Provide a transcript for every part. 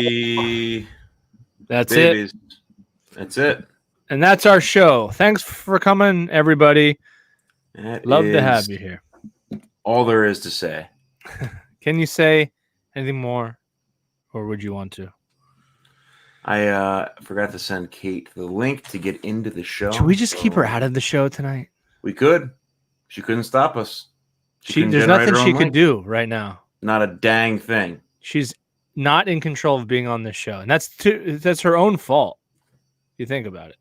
baby. That's Babies. it. That's it. And that's our show. Thanks for coming, everybody. Love to have you here. All there is to say. Can you say anything more, or would you want to? I forgot to send Kate the link to get into the show. Should we just keep her out of the show tonight? We could. She couldn't stop us. There's nothing she could do right now. Not a dang thing. She's not in control of being on this show, and that's her own fault. You think about it.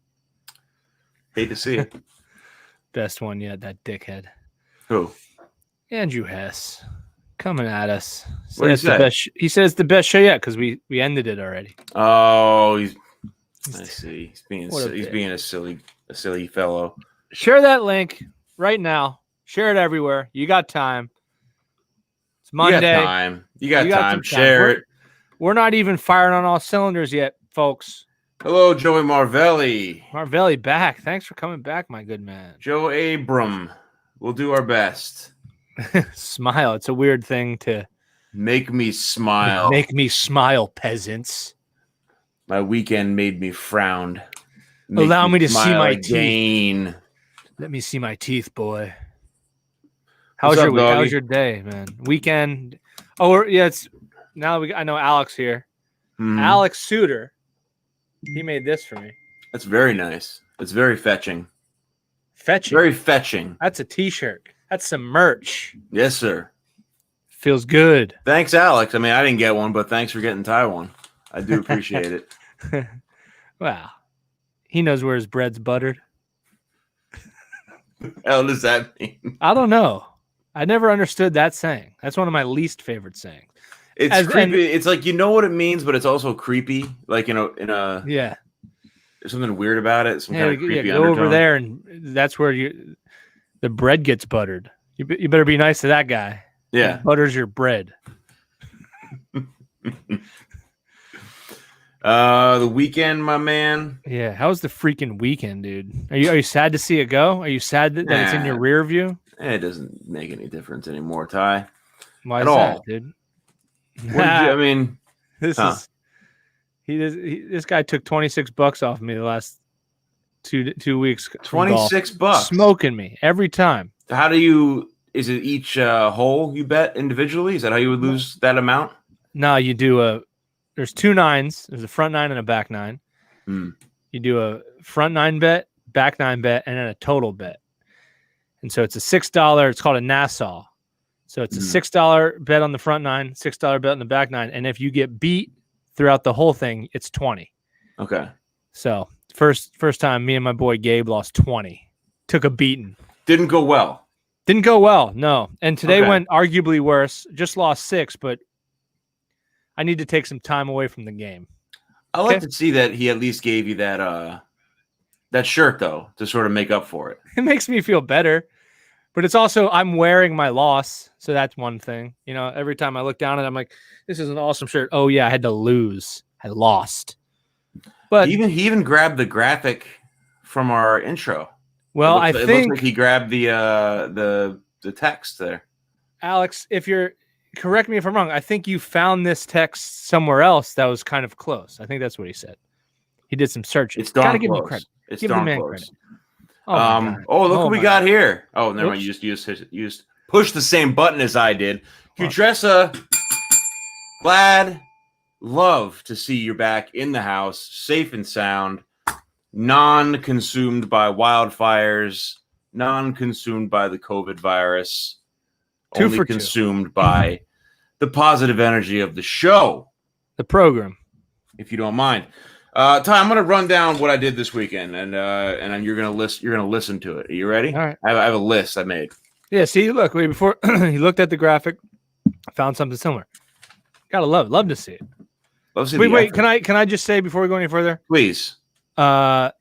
Hate to see it. Best one yet, that dickhead. Who? Andrew Hess. Coming at us. What did he say? He said it's the best show yet because we ended it already. Oh, I see. He's being a silly fellow. Share that link right now. Share it everywhere. You got time. It's Monday. You got time. Share it. We're not even firing on all cylinders yet, folks. Hello, Joey Marvelli. Marvelli back. Thanks for coming back, my good man. Joe Abram. We'll do our best. Smile. It's a weird thing to make me smile. Make me smile, peasants. My weekend made me frown. Allow me to see my again. Teeth. Let me see my teeth, boy. How's your day, man? Weekend. Oh, yeah. It's now. I know Alex here. Mm-hmm. Alex Suter. He made this for me. That's very nice. It's very fetching. Fetching. Very fetching. That's a T-shirt. That's some merch. Yes, sir. Feels good. Thanks, Alex. I mean, I didn't get one, but thanks for getting Ty one. I do appreciate it. Wow. He knows where his bread's buttered. What the hell does that mean? I don't know. I never understood that saying. That's one of my least favorite sayings. It's creepy. It's like, you know what it means, but it's also creepy. Like in a yeah. There's something weird about it. Some kind of creepy go undertone. Over there, and that's where the bread gets buttered. You better be nice to that guy. Yeah. He butters your bread. The weekend, my man. Yeah. How was the freaking weekend, dude? Are you sad to see it go? Are you sad that it's in your rear view? It doesn't make any difference anymore, Ty. Why is that, dude? This guy took $26 off me the last two weeks. $26 smoking me every time. How do you? Is it each hole you bet individually? Is that how you would lose that amount? No, you do there's 2 nines. There's a front 9 and a back 9. You do a front 9 bet, back 9 bet, and then a total bet. And so it's a $6. It's called a Nassau. So it's a $6 bet on the front 9, $6 bet on the back 9, and if you get beat throughout the whole thing, it's 20. Okay. So first time, me and my boy Gabe lost 20. Took a beating. Didn't go well. No. And today went arguably worse. Just lost 6, but I need to take some time away from the game. I like to see that he at least gave you that shirt though to sort of make up for it. It makes me feel better. But it's also, I'm wearing my loss, so that's one thing. You know, every time I look down at it, I'm like, this is an awesome shirt. Oh, yeah, I had to lose. I lost. But he even grabbed the graphic from our intro. Well, it looks like he grabbed the text there. Alex, correct me if I'm wrong, I think you found this text somewhere else that was kind of close. I think that's what he said. He did some searching. It's darn close. Give him credit. Give the man credit. Look what we got here. Oh, never mind. You just push the same button as I did. Kudressa, glad, love to see you back in the house, safe and sound, non-consumed by wildfires, non-consumed by the COVID virus, only consumed by the positive energy of the show, the program, if you don't mind. Ty, I'm going to run down what I did this weekend, and you're going to listen to it. Are you ready? All right. I have a list I made. Yeah. See, look, before he looked at the graphic, found something similar. Gotta love to see it. Love to see wait. Can I just say before we go any further? Please. Go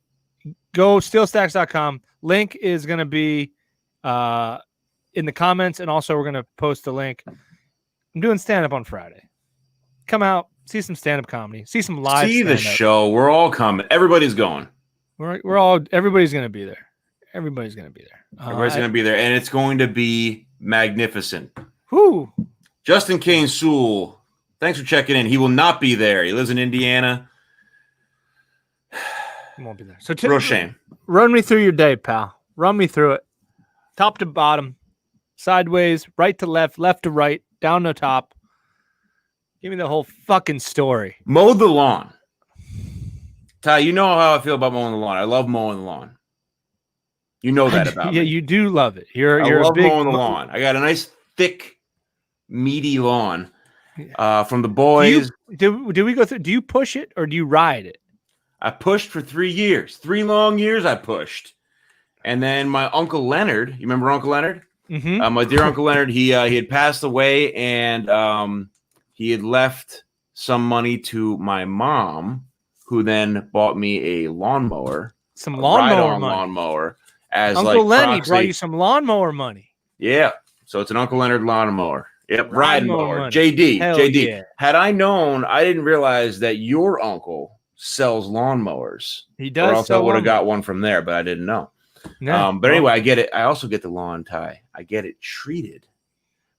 steelstacks.com. Link is going to be in the comments, and also we're going to post the link. I'm doing stand-up on Friday. Come out. See some stand-up comedy. See some live. See the show. We're all coming. Everybody's going. Everybody's going to be there. Everybody's going to be there. Everybody's going to be there, and it's going to be magnificent. Whoo! Justin Kane Sewell Thanks for checking in. He will not be there. He lives in Indiana. He won't be there. So real shame. Run me through your day, pal. Run me through it. Top to bottom, sideways, right to left, left to right, down to top. Give me the whole fucking story. Mowed the lawn. Ty, you know how I feel about mowing the lawn. I love mowing the lawn. You know that about me. Yeah, you do love it. You're I love a big mowing the lawn. I got a nice, thick, meaty lawn from the boys. Do we go through? Do you push it or do you ride it? I pushed for 3 years. 3 long years I pushed. And then my Uncle Leonard, you remember Uncle Leonard? Mm-hmm. My dear Uncle Leonard, he had passed away, and he had left some money to my mom, who then bought me a lawnmower. Some lawnmower money. Lawnmower. As Uncle like Lenny brought you some lawnmower money. Yeah. So it's an Uncle Leonard lawnmower. Yep. Riding mower. Money. JD. Hell JD. Yeah. Had I known, I didn't realize that your uncle sells lawnmowers. He does. Or else I would have got one from there, but I didn't know. No, but anyway, I get it. I also get the lawn tie. I get it treated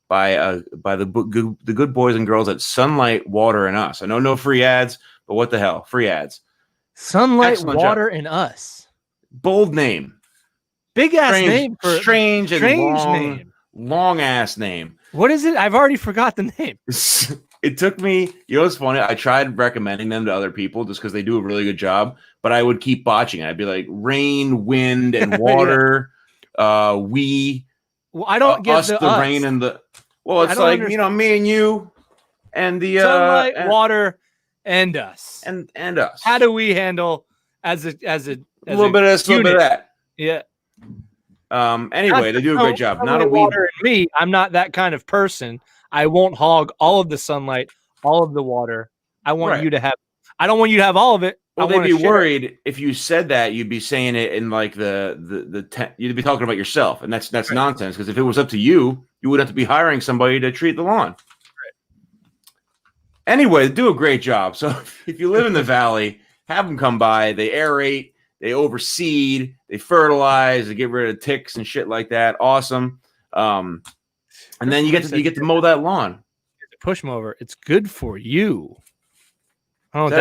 by the good boys and girls at Sunlight, Water, and Us. I know no free ads, but what the hell? Free ads. Sunlight, Excellent Water, job. and Us. Bold name. Big ass name for strange and long ass name. What is it? I've already forgot the name. It took me, you know what's funny? I tried recommending them to other people just because they do a really good job, but I would keep botching it. I'd be like rain, wind, and water. We. Well, I don't get us, the us. rain and the. Well, it's like understand. Me and you, and the Sunlight, Water, and Us, and us. How do we handle as a little bit of this, a little bit of that? Yeah. Anyway, they do a great job. Not a Water and me. I'm not that kind of person. I won't hog all of the sunlight, all of the water. I want you to have. I don't want you to have all of it. Well, they'd be worried if you said that. You'd be saying it in like you'd be talking about yourself, and that's nonsense. Because if it was up to you, you would have to be hiring somebody to treat the lawn. Right. Anyway, they do a great job. So if you live in the valley, have them come by. They aerate, they overseed, they fertilize, they get rid of ticks and shit like that. Awesome. And then you get to mow that lawn. Push mower. It's good for you. Oh, is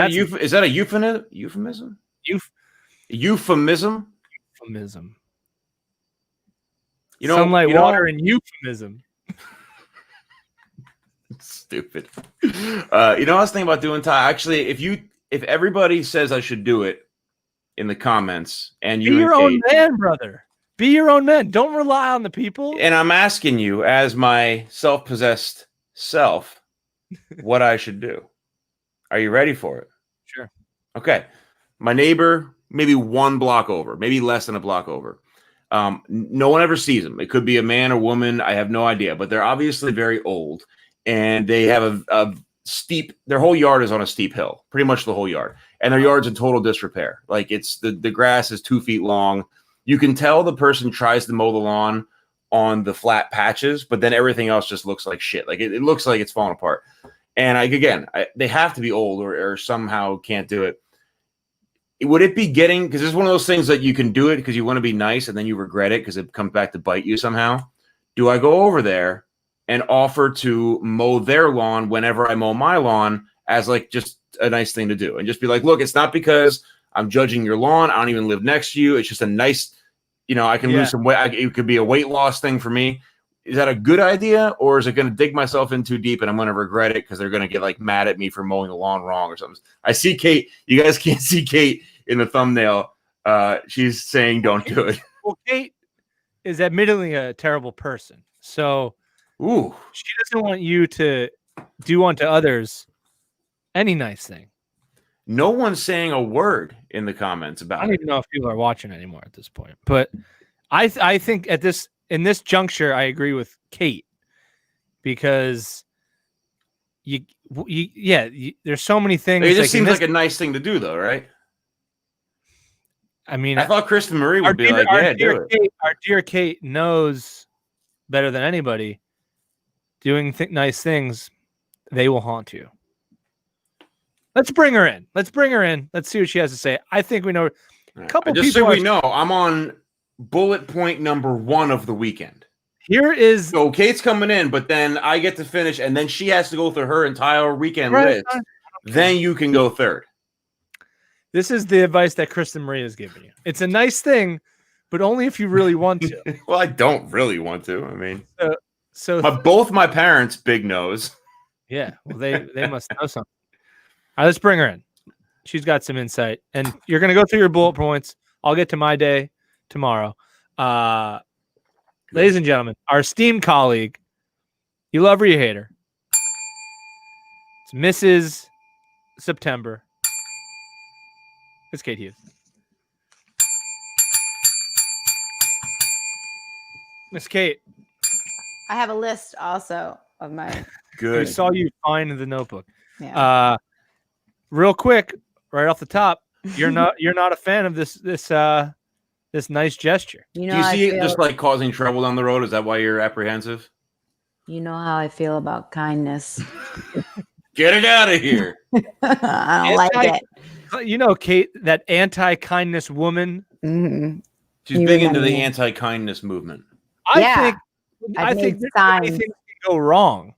that a euphemism? Euphemism. Euphemism. You know, Sunlight, Water, and euphemism. Stupid. You know, I was thinking about doing Ty. Actually, if everybody says I should do it in the comments, and you be your own man, brother. Be your own man. Don't rely on the people. And I'm asking you, as my self-possessed self, what I should do. Are you ready for it? Sure. Okay. My neighbor, maybe 1 block over, maybe less than a block over. No one ever sees them. It could be a man or woman. I have no idea, but they're obviously very old, and they have a steep. Their whole yard is on a steep hill, pretty much the whole yard, and their yard's in total disrepair. Like it's the grass is 2 feet long. You can tell the person tries to mow the lawn on the flat patches, but then everything else just looks like shit. Like it looks like it's falling apart. And they have to be old or somehow can't do it. Would it be because it's one of those things that you can do it because you want to be nice and then you regret it because it comes back to bite you somehow? Do I go over there and offer to mow their lawn whenever I mow my lawn as like just a nice thing to do? And just be like, look, it's not because I'm judging your lawn. I don't even live next to you. It's just a nice, I can lose some weight. It could be a weight loss thing for me. Is that a good idea, or is it going to dig myself in too deep and I'm going to regret it because they're going to get like mad at me for mowing the lawn wrong or something? I see Kate. You guys can't see Kate in the thumbnail. She's saying don't do it. Well, Kate is admittedly a terrible person. So she doesn't want you to do unto others any nice thing. No one's saying a word in the comments about it. I don't even know if people are watching anymore at this point. But I think in this juncture, I agree with Kate because there's so many things. It just seems like a nice thing to do, though, right? I mean, I thought Kristen Marie would be like, "Yeah, do it." Our dear Kate knows better than anybody. Doing nice things, they will haunt you. Let's bring her in. Let's see what she has to say. I think we know a couple people. Just so we know, I'm on bullet point number 1 of the weekend. Here is so Kate's coming in, but then I get to finish, and then she has to go through her entire weekend list. Then you can go third. This is the advice that Kristen Marie has given you. It's a nice thing, but only if you really want to. Well, I don't really want to. I mean, so both my parents big nose. Yeah, well, they must know something. All right, let's bring her in. She's got some insight, and you're going to go through your bullet points. I'll get to my day tomorrow. Ladies and gentlemen, our esteemed colleague, you love her, you hate her. It's Mrs. September. It's Kate Hughes. Miss Kate. I have a list also of my. Good. We saw you fine in the notebook. Yeah. Real quick, right off the top, you're not a fan of this nice gesture. You know, do you see it just like causing trouble down the road? Is that why you're apprehensive? You know how I feel about kindness. Get it out of here. I don't like it. You know, Kate, that anti-kindness woman. Mm-hmm. She's big into the anti-kindness movement. I think anything can go wrong.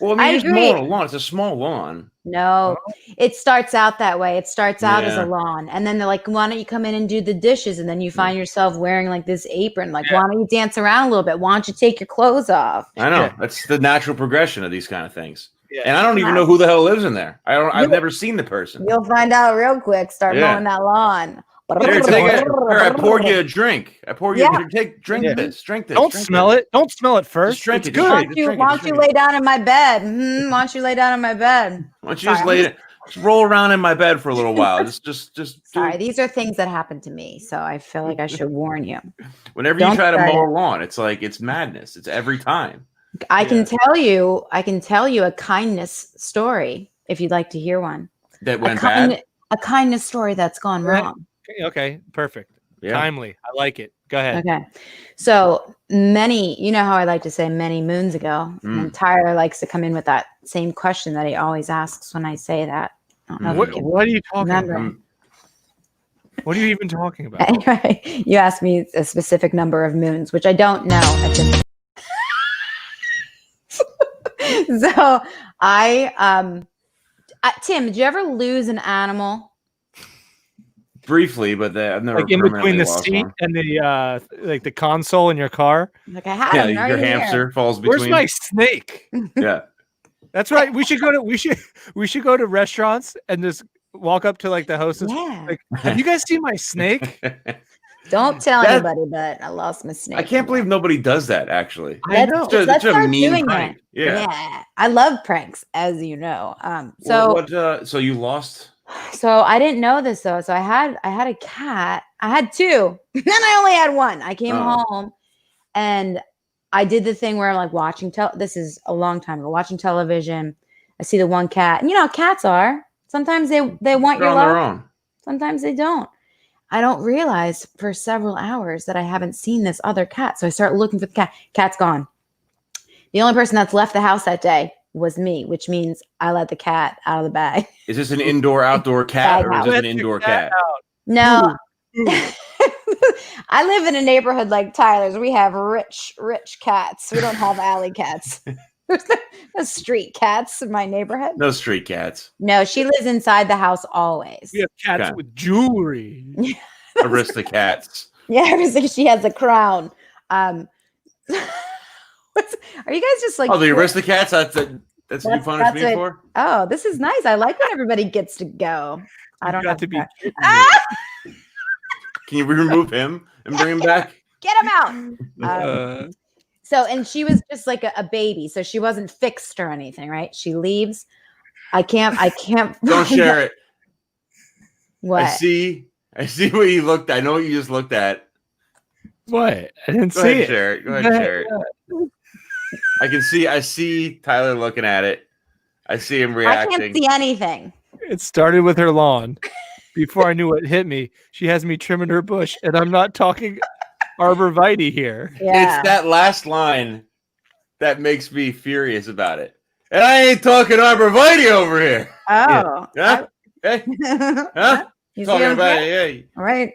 Well, I mean, it's mowing a lawn. It's a small lawn. No, it starts out that way. It starts out as a lawn. And then they're like, why don't you come in and do the dishes? And then you find yourself wearing like this apron. Like, why don't you dance around a little bit? Why don't you take your clothes off? I know. That's the natural progression of these kind of things. Yeah. And I don't even know who the hell lives in there. I've never seen the person. You'll find out real quick. Start mowing that lawn. Here, I poured you a drink. Drink this. Drink this. Don't smell it. Don't smell it first. Just drink it's it. good. Why don't you lay down in my bed? Why don't you lay down in my bed? Why don't you just roll around in my bed for a little while? Just. Sorry, these are things that happen to me, so I feel like I should warn you. Whenever you try to mow a lawn, it's like it's madness. It's every time. I can tell you a kindness story if you'd like to hear one. That went bad. A kindness story that's gone wrong. Okay, perfect. Yeah. Timely. I like it. Go ahead. Okay. So you know how I like to say many moons ago, and Tyler likes to come in with that same question that he always asks when I say that. What are you talking about? What are you even talking about? Anyway, you asked me a specific number of moons, which I don't know. So Tim, did you ever lose an animal? Briefly, but I've never like in between the seat and the like the console in your car. Like I had your hamster falls between. Where's my snake? Yeah, that's right. We should go to restaurants and just walk up to like the hostess. Yeah. Like, have you guys seen my snake? Don't tell anybody, but I lost my snake. I can't believe nobody does that. Actually, I know. Let's start mean doing prank. That. Yeah, I love pranks, as you know. So you lost. So I didn't know this though. So I had a cat. I had two. Then I only had one. I came home and I did the thing where I'm like watching this is a long time ago, watching television. I see the one cat. And you know how cats are. Sometimes they want your love. Their own. Sometimes they don't. I don't realize for several hours that I haven't seen this other cat. So I start looking for the cat. Cat's gone. The only person that's left the house that day was me, which means I let the cat out of the bag. Is this an indoor-outdoor cat, or is this an indoor cat? No. I live in a neighborhood like Tyler's. We have rich cats. We don't have alley cats. There's no street cats in my neighborhood. No street cats. No, she lives inside the house always. We have cats with jewelry. Aristocats. Yeah, she has a crown. Are you guys just like? Oh, the Aristocats. That's what you punish me for. Oh, this is nice. I like when everybody gets to go. I don't have to be. Can you remove him and bring him back? Get him out. And she was just like a baby, so she wasn't fixed or anything, right? She leaves. I can't. Don't share it. What? I see what you looked. I know what you just looked at. What? I didn't Go see ahead, it. Share it. Go ahead, share it. I see Tyler looking at it. I see him reacting. I can't see anything. It started with her lawn. Before I knew what hit me, she has me trimming her bush, and I'm not talking arborvitae here. Yeah. It's that last line that makes me furious about it. And I ain't talking arborvitae over here. Oh. Yeah. Huh? Hey. Huh? You Talking about it. Yeah. All right.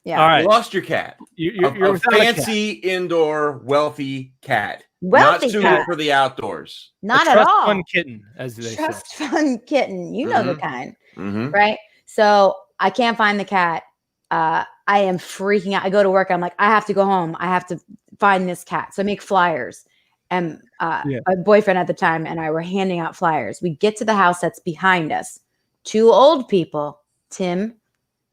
Yeah. All right. You lost your cat. You're a without a fancy, indoor, wealthy cat. Wealthy not suited cat. for the outdoors. Not a at trust all. fund kitten, as they say. Trust fund kitten. You know the kind, Mm-hmm. right? So I can't find the cat. I am freaking out. I go to work. I'm like, I have to go home. I have to find this cat. So I make flyers. And my boyfriend at the time and I were handing out flyers. We get to the house that's behind us. 2 old people. Tim,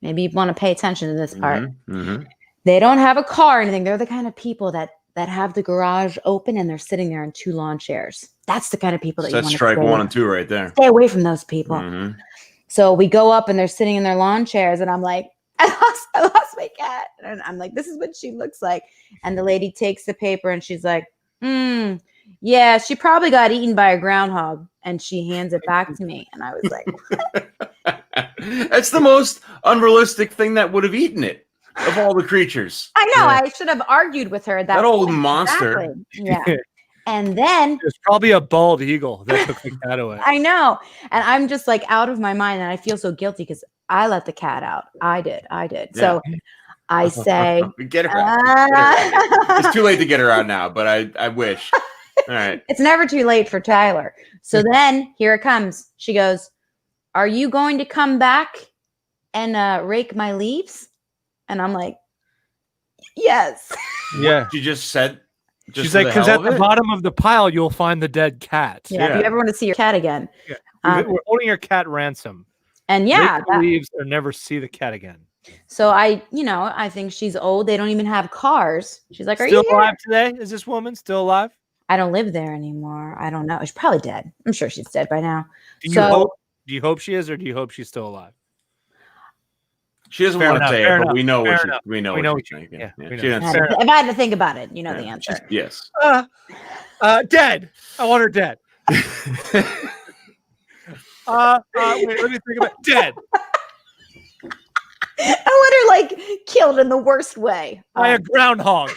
maybe you want to pay attention to this part. Mm-hmm. They don't have a car or anything. They're the kind of people that have the garage open and they're sitting there in 2 lawn chairs. That's the kind of people that you want to strike 1 and 2 right there. Stay away from those people. Mm-hmm. So we go up and they're sitting in their lawn chairs and I'm like, I lost my cat. And I'm like, this is what she looks like. And the lady takes the paper and she's like, yeah, she probably got eaten by a groundhog. And she hands it back to me. And I was like, that's the most unrealistic thing that would have eaten it of all the creatures. I know. Yeah. I should have argued with her. That old monster. Exactly. Yeah. And then there's probably a bald eagle that took the cat away. I know. And I'm just like out of my mind. And I feel so guilty because I let the cat out. I did. Yeah. So I say, get her out. It's too late to get her out now, but I wish. All right. It's never too late for Tyler. So then here it comes. She goes, are you going to come back and rake my leaves? And I'm like, yes. Yeah. She just said, she's like, because at the bottom of the pile, you'll find the dead cat. Yeah. If you ever want to see your cat again. Yeah. We're holding your cat ransom. And rake the leaves or never see the cat again. So I think she's old. They don't even have cars. She's like, are still you alive today? Is this woman still alive? I don't live there anymore. I don't know. She's probably dead. I'm sure she's dead by now. Do you hope she is, or do you hope she's still alive? She doesn't want to say it, but we know what she's thinking. Yeah. If I had to think about it, you know the answer. Yes. Dead. I want her dead. Wait, let me think about it. Dead. I want her killed in the worst way. By a groundhog.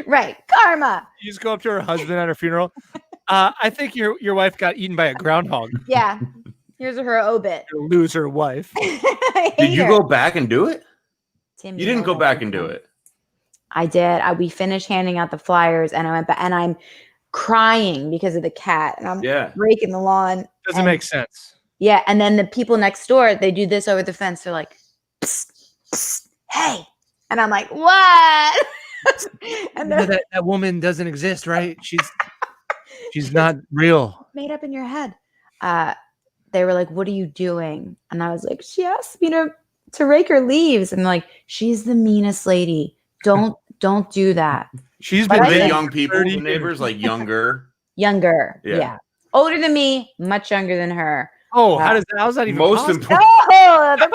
Right. Karma. You just go up to her husband at her funeral. I think your wife got eaten by a groundhog. Yeah. Here's her obit. Loser wife. Did you go back and do it? Tim, you didn't go back and do it. I did. We finished handing out the flyers and I went back and I'm crying because of the cat and I'm raking the lawn. Doesn't make sense. Yeah. And then the people next door, they do this over the fence. They're like, psst, psst, hey. And I'm like, what? And that woman doesn't exist, right? She's not real. Made up in your head. They were like, what are you doing? And I was like, she asked me to rake her leaves. And like, she's the meanest lady. Don't do that. She's been young people, the neighbors, like younger. Yeah. Older than me, much younger than her. Oh, how's that even possible? Oh, they're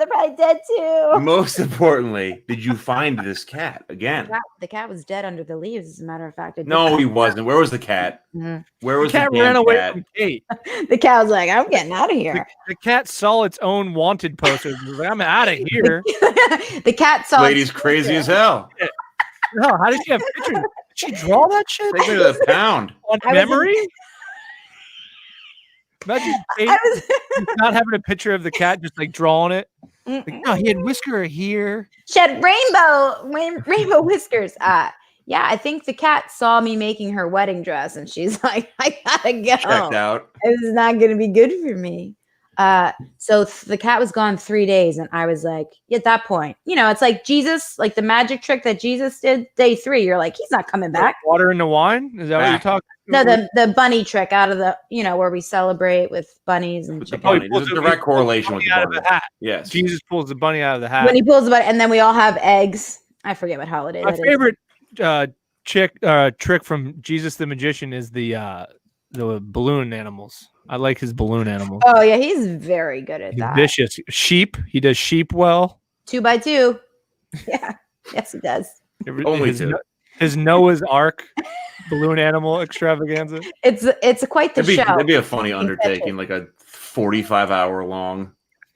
probably dead too. Most importantly, did you find this cat again? The cat was dead under the leaves, as a matter of fact. No, he wasn't. Where was the cat? Mm-hmm. Where was the cat? Ran away from Kate. The cat was like, I'm getting out of here. The cat saw its own wanted poster. Like, I'm out of here. The cat saw. Lady's crazy as hell. No, how did she have pictures? Did she draw that shit? Take me to the pound. On memory? Imagine Kate not having a picture of the cat, just like drawing it. Like, no, he had whisker here. She had rainbow whiskers. Yeah, I think the cat saw me making her wedding dress, and she's like, I gotta go. Checked out. This is not gonna be good for me. So the cat was gone 3 days, and I was like, at that point, it's like Jesus, like the magic trick that Jesus did. Day 3, you're like, he's not coming back. Water in the wine? Is that what you're talking? No, the bunny trick out of the, where we celebrate with bunnies and chickens. There's a direct correlation with the bunny. Out of the hat. Yes. Jesus pulls the bunny out of the hat. When he pulls the bunny, and then we all have eggs. I forget what holiday My that favorite trick from Jesus the Magician is the balloon animals. I like his balloon animals. Oh yeah, he's very good at that. Vicious. Sheep. He does sheep well. 2 by 2. Yeah. Yes, he does. Only 2. His Noah's Ark balloon animal extravaganza. It's quite the show. That'd be a funny undertaking, like a 45-hour long.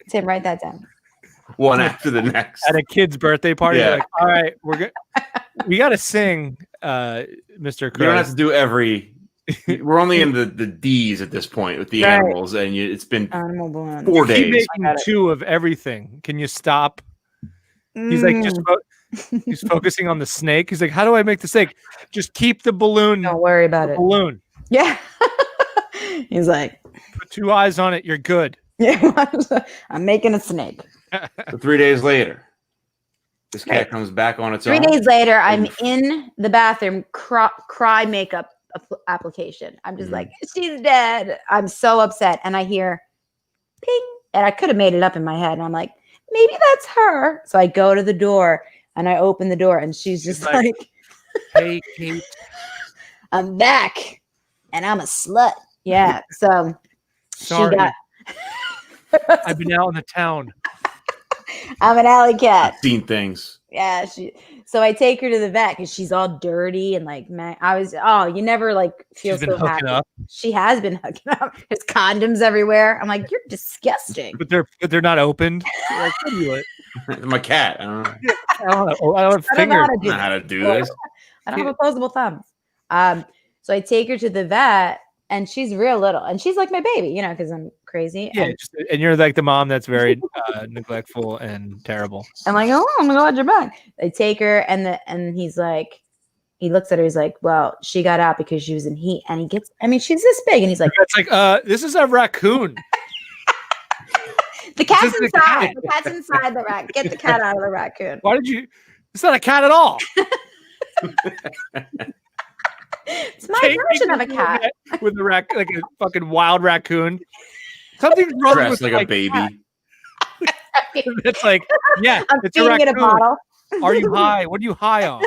Tim, write that down. One after the next. At a kid's birthday party, Yeah. like, all right, we got to sing, Mr. Christ. You don't have to do every. We're only in the D's at this point with the animals, and it's been 4 days. Keep making 2 of everything. Can you stop? He's like, he's focusing on the snake. He's like, how do I make the snake? Just keep the balloon. Don't worry about it. Balloon. Yeah. He's like, put 2 eyes on it. You're good. Yeah. I'm making a snake. So 3 days later, this cat comes back on its own. 3 days later, I'm in the bathroom, cry makeup application. I'm just like, she's dead. I'm so upset. And I hear ping. And I could have made it up in my head. And I'm like, maybe that's her. So I go to the door and I open the door and she's just like, hey, Kate. I'm back and I'm a slut. Yeah. So sorry. she got. I've been out in the town. I'm an alley cat. I've seen things. Yeah. So I take her to the vet because she's all dirty and like, man, you never like feel so happy. Up. She has been hooking up. There's condoms everywhere. I'm like, you're disgusting. But they're not opened. Like, what are you My cat. I don't know. I don't have fingers. I don't know how to do this. I don't have opposable thumbs. So I take her to the vet and she's real little and she's like my baby, because I'm crazy. Yeah. And you're like the mom that's very neglectful and terrible. I'm like, oh, I'm going to watch your back. I take her and he's like, he looks at her. He's like, well, she got out because she was in heat. And she's this big. And he's like, it's like, this is a raccoon. The cat's inside. The cat's inside the rat. Get the cat out of the raccoon. Why did you? It's not a cat at all. It's my version of a cat with a like a fucking wild raccoon. Something's wrong dressed with like a baby. It's like, yeah, I'm it's feeding a it a bottle. Are you high? What are you high on?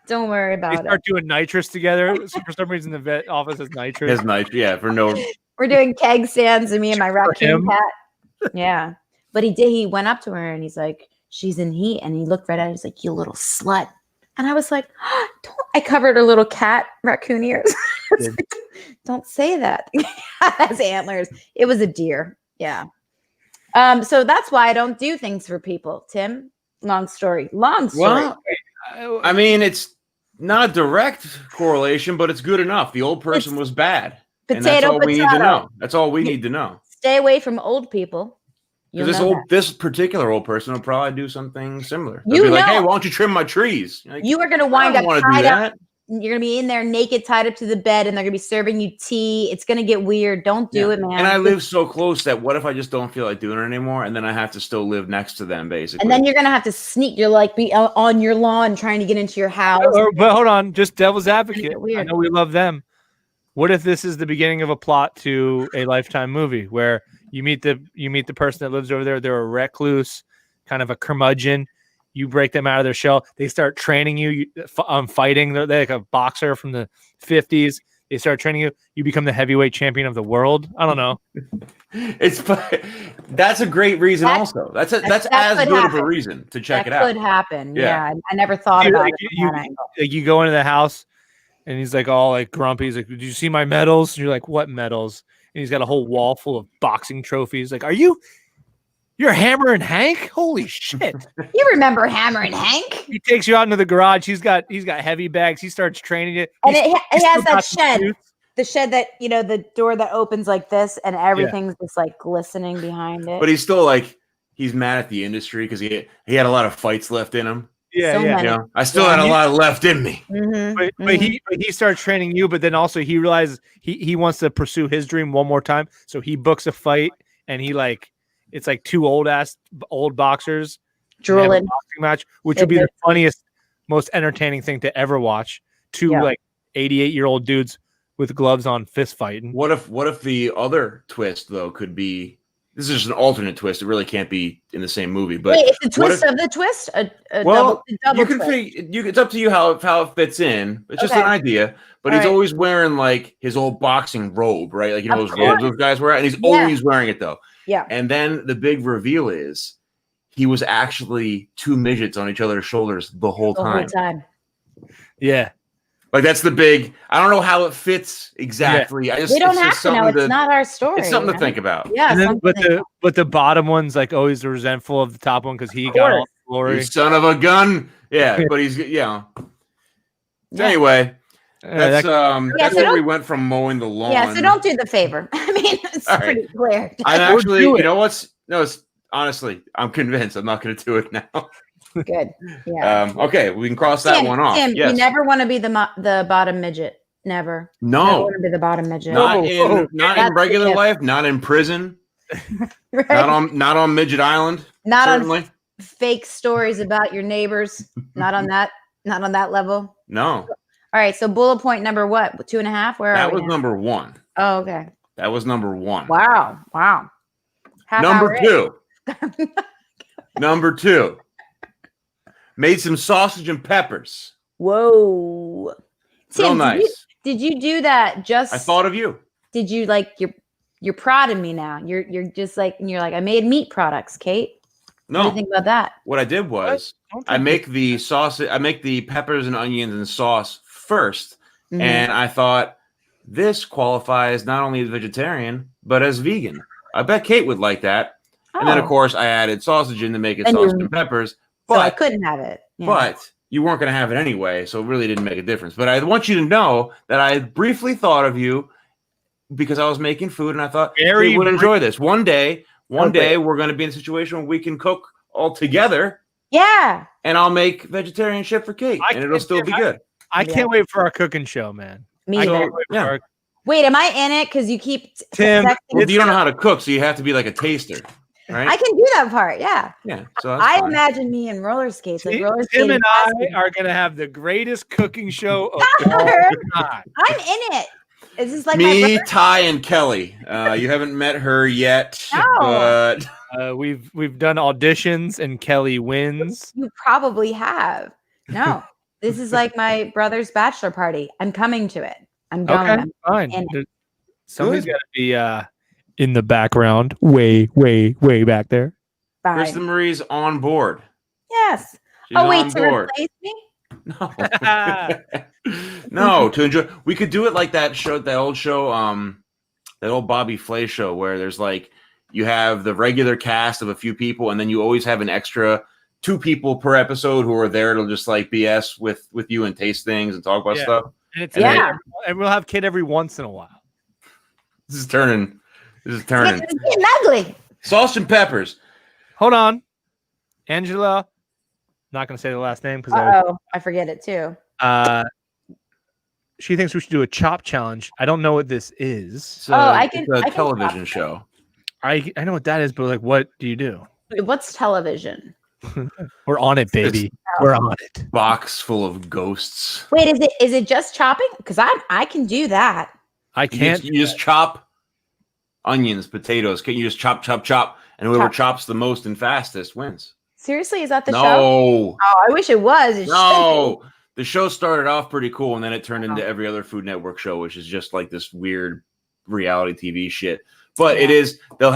Don't worry about it. They start doing nitrous together. So for some reason, the vet office has nitrous. Has nitrous, yeah, for no. We're doing keg stands, and me and my raccoon cat. Yeah, but he went up to her and he's like, she's in heat, and he looked right at her. He's like, you little slut. And I was like, I covered her little cat raccoon ears. Like, don't say that. It has antlers. It was a deer. Yeah. So that's why I don't do things for people, Tim. Long story. Well, I mean, it's not a direct correlation, but it's good enough. The old person was bad. And that's all we need to know. That's all we need to know. Stay away from old people. This particular old person will probably do something similar. They'll be like, hey, why don't you trim my trees? Like, you are going to wind up tied up. You're going to be in there naked, tied up to the bed, and they're going to be serving you tea. It's going to get weird. Don't do it, man. And I live so close that what if I just don't feel like doing it anymore? And then I have to still live next to them, basically. And then you're going to have to sneak. You're like, be on your lawn trying to get into your house. But hold on, just devil's advocate. I know we love them. What if this is the beginning of a plot to a Lifetime movie where you meet the person that lives over there? They're a recluse, kind of a curmudgeon. You break them out of their shell. They start training you on fighting. They're like a boxer from the 50s. They start training you. You become the heavyweight champion of the world. I don't know. That's a great reason. Also, that's as good of a reason to check it out. Could happen. Yeah, I never thought about it. You go into the house, and he's like all like grumpy. He's like, "Did you see my medals?" And you're like, "What medals?" And he's got a whole wall full of boxing trophies. Like, you're Hammer and Hank? Holy shit! You remember Hammer and Hank? He takes you out into the garage. He's got heavy bags. He starts training you. And it has that shed. The shed that, the door that opens like this and everything's just like glistening behind it. But he's still like, he's mad at the industry because he had a lot of fights left in him. Yeah. I still had a lot left in me. Mm-hmm. But he starts training you, but then also he realizes he wants to pursue his dream one more time. So he books a fight and it's like two old boxers drooling boxing match, which would be the funniest, most entertaining thing to ever watch. Two like 88-year-old dudes with gloves on fist fighting. What if the other twist though could be? This is just an alternate twist. It really can't be in the same movie. But wait, it's the twist of the twist. Double you can it's up to you how it fits in. It's just an idea. But he's always wearing like his old boxing robe, right? Like those robes those guys wear, and he's always wearing it though. Yeah. And then the big reveal is he was actually two midgets on each other's shoulders the whole time. Yeah. Like that's the big. I don't know how it fits exactly. We don't have to know. It's not our story. It's something to think about. Yeah. But the bottom one's like always resentful of the top one because he got all the glory. You son of a gun. Yeah, but he's Anyway, that's where we went from mowing the lawn. Yeah, so don't do the favor. I mean, it's pretty clear. I'm actually, it's honestly, I'm convinced I'm not going to do it now. Good. Yeah. Okay, we can cross that one off. Tim, Yes. you never want to be the bottom midget. Never. No. Never want to be the bottom midget. Not in regular life, not in prison, right? not on Midget Island. Not certainly. on fake stories about your neighbors. Not on that level. No. All right. So bullet point number what? 2.5? Where that are we was now? number 1. Oh, okay. That was number 1. Wow. Number 2. Number 2. Made some sausage and peppers. Whoa. Real Tim, nice. Did you do that just? I thought of you. Did you you're proud of me now? You're just like, and you're like, I made meat products, Kate. No. What do you think about that? What I did was I make the sausage. I make the peppers and onions and sauce first, and I thought this qualifies not only as vegetarian but as vegan. I bet Kate would like that. Oh. And then of course I added sausage in to make it sausage and peppers. But so I couldn't have it. Yeah. But you weren't going to have it anyway, so it really didn't make a difference. But I want you to know that I briefly thought of you because I was making food, and I thought you would enjoy this. One day we're going to be in a situation where we can cook all together. Yeah. And I'll make vegetarian shit for Kate, and it'll still be good. I can't wait for our cooking show, man. Me either. Wait, am I in it? Because you keep Tim. Well, you don't know how to cook, so you have to be like a taster. Right? I can do that part, yeah. Yeah. So I imagine me in roller skates. Like roller Tim and I are gonna have the greatest cooking show of all time. I'm in it. Is this like me, Ty, and Kelly? You haven't met her yet, no. but we've done auditions, and Kelly wins. You probably have. No, this is like my brother's bachelor party. I'm coming to it. I'm going. Okay, fine. Somebody's got to be in the background, way back there. Krista Marie's on board. Yes. She's wait, to replace me? No. No, to enjoy. We could do it like that old show, that old Bobby Flay show where there's like you have the regular cast of a few people, and then you always have an extra 2 people per episode who are there to just like BS with you and taste things and talk about stuff. And we'll have Kid every once in a while. This is turning. It's getting ugly. Sauce and peppers. Hold on, Angela. Not going to say the last name because I forget it too. She thinks we should do a chop challenge. I don't know what this is. It's a television show. I know what that is, but like, what do you do? What's television? We're on it, baby. We're on it. Box full of ghosts. Wait, is it just chopping? Because I can do that. I can't. You just chop onions, potatoes. Can you just chop, and whoever chops the most and fastest wins? Seriously, is that the show? No. Oh, I wish it was. No. The show started off pretty cool, and then it turned into every other Food Network show, which is just like this weird reality TV shit. But it is. There'll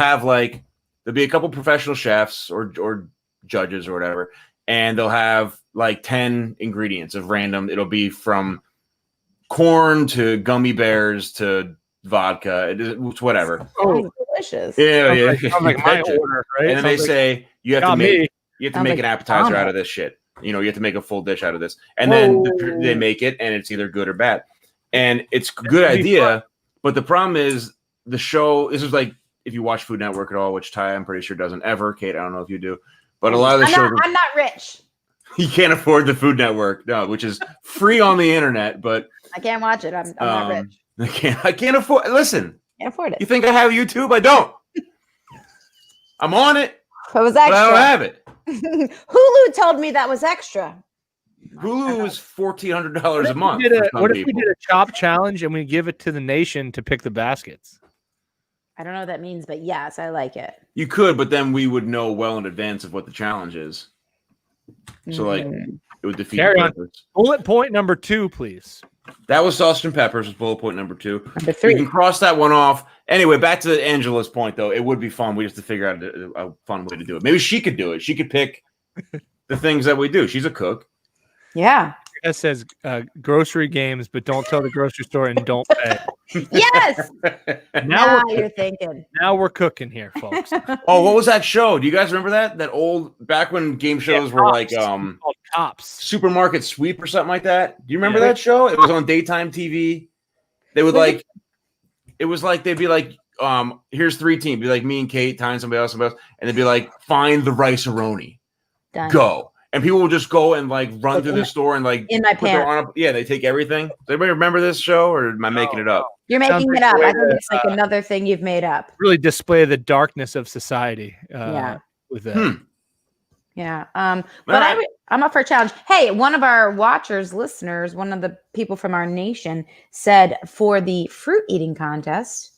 be a couple professional chefs or judges or whatever, and they'll have like 10 ingredients of random. It'll be from corn to gummy bears to vodka. It's whatever. Oh, delicious. Yeah. Sounds like my order, right? And then they say you have to make an appetizer out of this shit. You have to make a full dish out of this. And then they make it, and it's either good or bad. And it's a good idea, but the problem is the show. This is like if you watch Food Network at all, which Ty, I'm pretty sure, doesn't ever. Kate, I don't know if you do. But a lot of the shows, I'm not rich. You can't afford the Food Network, no, which is free on the internet. But I can't watch it. I'm not rich. I can't afford. Listen, can't afford it. You think I have YouTube? I don't. I'm on it. It was extra. But I don't have it. Hulu told me that was extra. Hulu is $1,400 a month. What if we did a chop challenge and we give it to the nation to pick the baskets? I don't know what that means, but yes, I like it. You could, but then we would know well in advance of what the challenge is. So, it would defeat the purpose. Bullet point number 2, please. That was sausage and peppers. Was bullet point number 2. Number 3. We can cross that one off. Anyway, back to Angela's point, though. It would be fun. We just have to figure out a fun way to do it. Maybe she could do it. She could pick the things that we do. She's a cook. Yeah. It says grocery games, but don't tell the grocery store and don't pay. Yes. Now you're thinking. Now we're cooking here, folks. Oh, what was that show? Do you guys remember that? That old back when game shows were like called Cops. Supermarket Sweep or something like that. Do you remember that show? It was on daytime TV. They would it was like they'd be like, here's 3 teams. It'd be like me and Kate, Ty and somebody else, and they'd be like, find the rice-a-roni. Done. Go. And people will just go and like run through the store and like in my pants. They take everything. Does anybody remember this show, or am I making it up? You're making it up. I think it's like another thing you've made up. Really display the darkness of society. With that. Yeah. But I'm up for a challenge. Hey, one of our watchers, listeners, one of the people from our nation said for the fruit eating contest,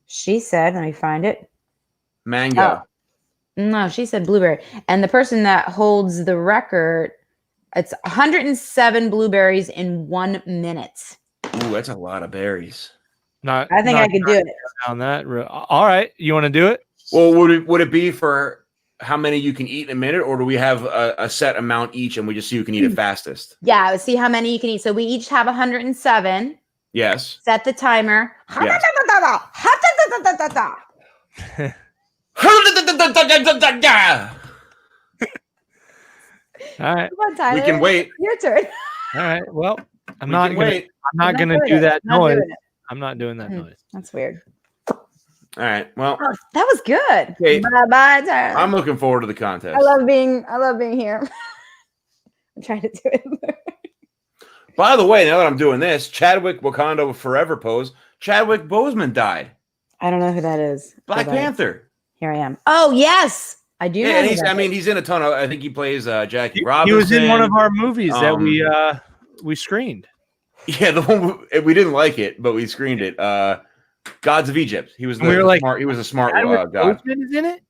she said, let me find it. Mango. No, she said blueberry. And the person that holds the record, it's 107 blueberries in 1 minute. Ooh, that's a lot of berries. I think I could do it. On that. All right. You want to do it? Well, would it be for how many you can eat in a minute, or do we have a set amount each and we just see who can eat it fastest? Yeah, let's see how many you can eat. So we each have 107. Yes. Set the timer. Yes. All right. Come on, Tyler. We can wait. Your turn. All right. Well, I'm not gonna do that noise. I'm not doing that noise. That's weird. All right. Well, that was good. Okay. Bye, Tyler. I'm looking forward to the contest. I love being here. I'm trying to do it. By the way, now that I'm doing this, Chadwick Wakanda Forever pose. Chadwick Boseman died. I don't know who that is. Black Panther. Here I am. Oh yes, I do. Yeah, and he's in a ton of. I think he plays Jackie Robinson. He was in one of our movies that we screened. Yeah, the one we didn't like it, but we screened it. Gods of Egypt. He was smart. He was a smart god. Boseman is in it.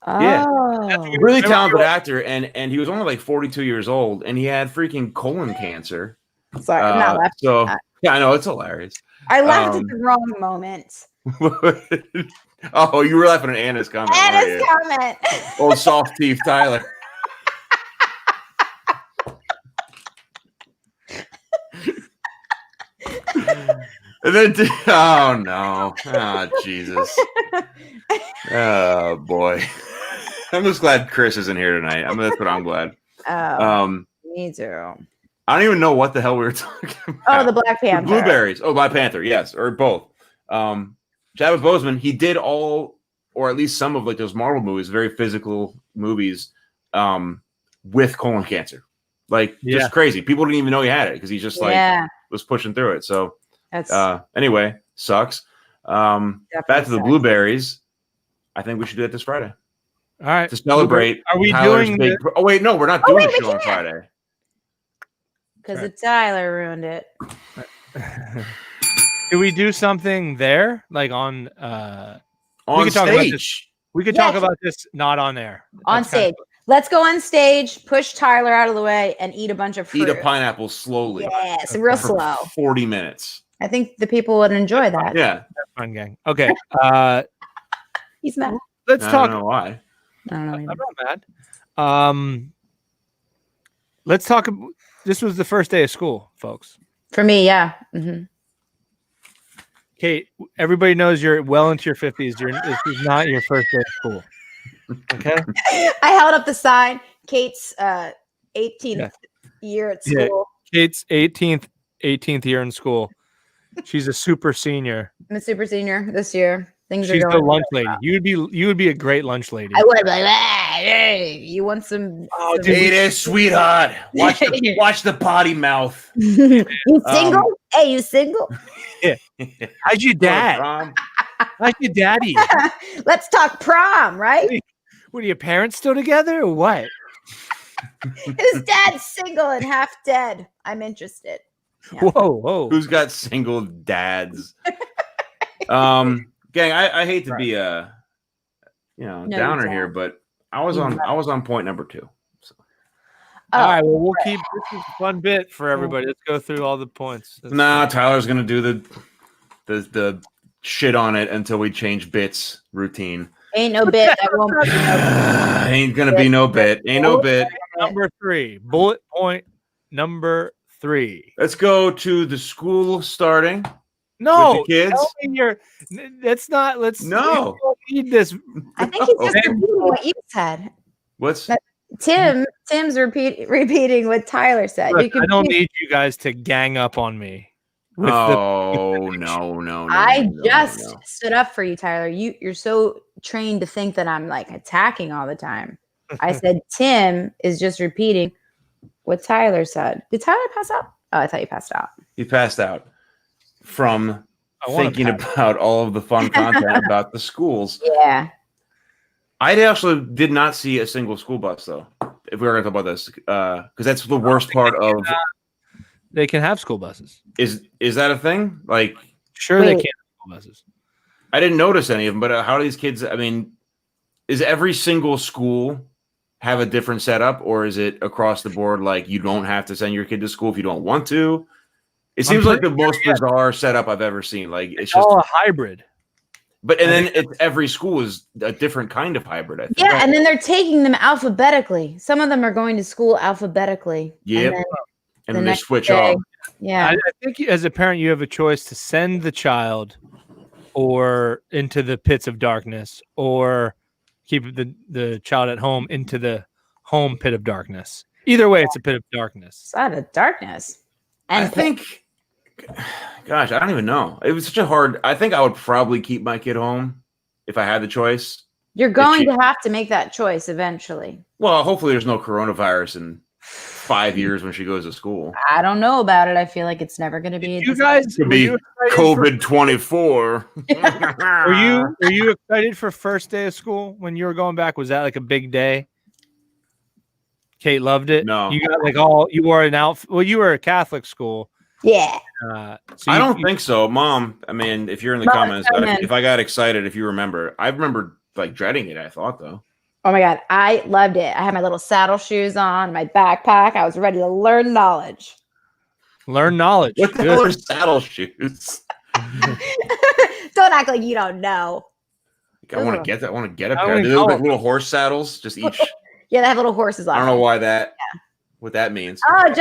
Yeah, Oh. really talented actor, and he was only like 42 years old, and he had freaking colon cancer. Sorry, I'm not laughing. So yeah, I know it's hilarious. I laughed at the wrong moment. Oh, you were laughing at Anna's comment. Anna's comment. Old soft teeth, Tyler. And then, oh no, oh Jesus, oh boy. I'm just glad Chris isn't here tonight. That's what I'm glad. Me too. I don't even know what the hell we were talking about. Oh, the Black Panther. The blueberries. Oh, Black Panther. Yes, or both. Chadwick Boseman, he did all, or at least some of like those Marvel movies, very physical movies, with colon cancer. Like just crazy. People didn't even know he had it because he just was pushing through it. So anyway, sucks. Back to the blueberries. I think we should do it this Friday. All right. To celebrate. Are we Tyler's doing big... Oh wait, no, we're not doing the show on Friday. Because Tyler ruined it. Do we do something there? Like on stage? We could talk about this not on air. On stage. Let's go on stage, push Tyler out of the way, and eat a bunch of fruit. Eat a pineapple slowly. Yes, real slow. 40 minutes. I think the people would enjoy that. Yeah. That's fun, gang. Okay. He's mad. Let's talk. I don't know why. I don't know. I'm not mad. Let's talk. This was the first day of school, folks. For me, yeah. Mm-hmm. Kate, everybody knows you're well into your 50s. This is not your first day of school. Okay. I held up the sign. Kate's 18th year at school. Yeah. Kate's 18th year in school. She's a super senior. I'm a super senior this year. Things She's are going. the lunch lady. You would be a great lunch lady. I would be like, hey, you want some? Oh, hey there, sweetheart. Watch the potty mouth. You single? Hey, you single? Yeah. How's your dad? How's your daddy? Let's talk prom, right? What are your parents still together or what? His dad's single and half dead. I'm interested. Yeah. Whoa. Who's got single dads? Gang, I hate to be a downer here, but I was on point number 2. So. All right, well we'll keep this is a fun bit for everybody. Let's go through all the points. Tyler's gonna do the shit on it until we change bits routine. Ain't no bit. That won't be no bit. Ain't gonna be no bit. Ain't no bit. Number 3. Bullet point number 3. Let's go to the school starting. No, with the kids. That's not. Let's no. We don't need this. I think he's just repeating what you said. What's Tim's repeating what Tyler said. Look, I don't need you guys to gang up on me. No. I just stood up for you, Tyler. You're so trained to think that I'm like attacking all the time. I said Tim is just repeating what Tyler said. Did Tyler pass out? Oh, I thought you passed out. He passed out from thinking about all of the fun content about the schools. Yeah. I actually did not see a single school bus, though, if we were going to talk about this, because that's the worst part of... They can have school buses. Is that a thing? Like, sure, they can have school buses. I didn't notice any of them, but how do these kids... I mean, is every single school have a different setup, or is it across the board like you don't have to send your kid to school if you don't want to? It seems like the most bizarre setup I've ever seen. Like it's just all a hybrid. But and then every school is a different kind of hybrid, I think. Yeah, and then they're taking them alphabetically. Some of them are going to school alphabetically. Yep. And then they switch off. Yeah. I think as a parent, you have a choice to send the child or into the pits of darkness, or keep the child at home into the home pit of darkness. Either way, it's a pit of darkness. It's out of darkness. And I think, gosh, I don't even know. It was such a hard. I think I would probably keep my kid home if I had the choice. You're going to have to make that choice eventually. Well, hopefully there's no coronavirus in 5 years when she goes to school. I don't know about it. I feel like it's never going to be. You guys could be COVID-24. Were you excited for first day of school when you were going back? Was that like a big day? Kate loved it. No, you got you wore an outfit. Well, you were a Catholic school. Yeah. I don't think so, Mom. I mean, if you're in the comments, if I got excited, if you remember, I remember like dreading it. I thought though. Oh my God, I loved it. I had my little saddle shoes on, my backpack. I was ready to learn knowledge. Learn knowledge. What the hell are saddle shoes? Don't act like you don't know. I want to get that. I want to get a pair. Do they look like little horse saddles? Just each. Yeah, they have little horses on. I don't know why that. Yeah. What that means. Oh,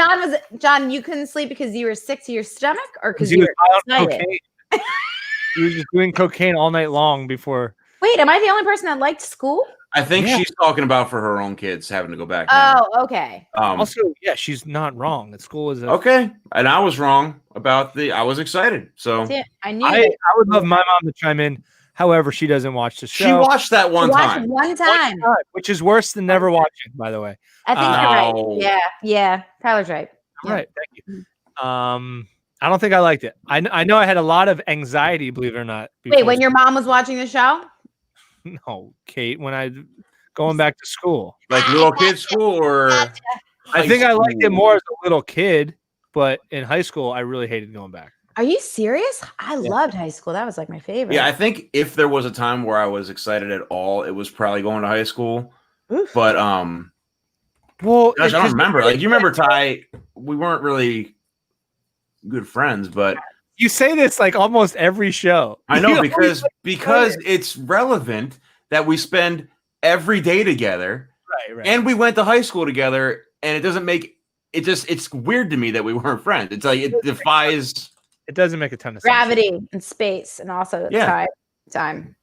John, you couldn't sleep because you were sick to your stomach, or because you were excited? You were just doing cocaine all night long before. Wait, am I the only person that liked school? I think she's talking about for her own kids having to go back. Oh, okay. Also, yeah, she's not wrong. The school is okay, and I was wrong about I was excited, so I knew. I would love my mom to chime in. However, she doesn't watch the show. She watched that one time, which is worse than never watching. By the way, I think you're right. Yeah, Tyler's right. Yeah. Right, thank you. I don't think I liked it. I know I had a lot of anxiety, believe it or not. Wait, when your mom was watching the show? No, Kate, when I going back to school, like little kid school, or I think I liked it more as a little kid, but in high school, I really hated going back. Are you serious? I loved high school. That was like my favorite. Yeah, I think if there was a time where I was excited at all, it was probably going to high school. Oof. But well, gosh, I don't remember. Like, you remember Ty? We weren't really good friends, but you say this like almost every show. I know because it's relevant that we spend every day together, right? And we went to high school together, and it doesn't make it just. It's weird to me that we weren't friends. It's like it defies. It doesn't make a ton of gravity sense. And space, and also time.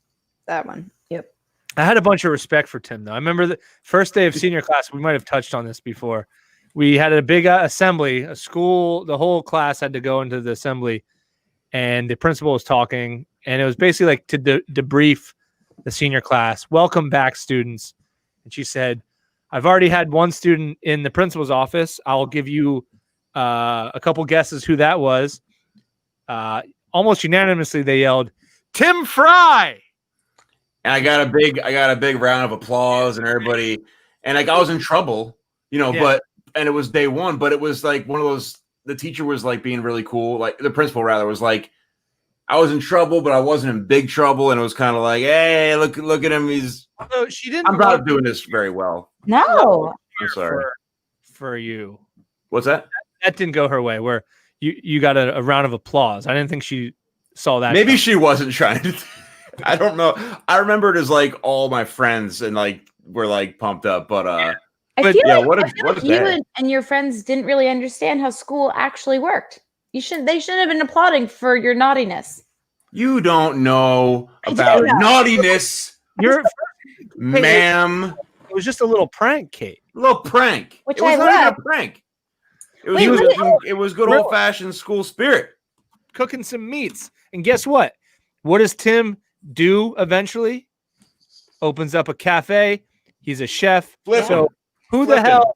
That one. Yep. I had a bunch of respect for Tim, though. I remember the first day of senior class. We might have touched on this before. We had a big assembly. A school, the whole class had to go into the assembly, and the principal was talking, and it was basically like to debrief the senior class. Welcome back, students. And she said, "I've already had one student in the principal's office. I'll give you a couple guesses who that was." Almost unanimously, they yelled, "Tim Fry!" And I got a big round of applause, and everybody, and like I was in trouble, and it was day one, but it was like one of those. The teacher was like being really cool, like the principal rather was like, I was in trouble, but I wasn't in big trouble, and it was kind of like, hey, look at him, I'm not doing this very well. No, I'm sorry for you. What's that? That didn't go her way. Where you got a round of applause. I didn't think she saw that. Maybe she wasn't trying to. I don't know. I remember it as like all my friends and like were like pumped up, but I feel like, what you and your friends didn't really understand how school actually worked. They shouldn't have been applauding for your naughtiness. You don't know about naughtiness. You're ma'am. It was just a little prank, Kate. A little prank. Which it was I not love. even a prank. It was good old fashioned school spirit. Cooking some meats. And guess what? What does Tim do eventually? Opens up a cafe He's a chef. Flipping. So who the hell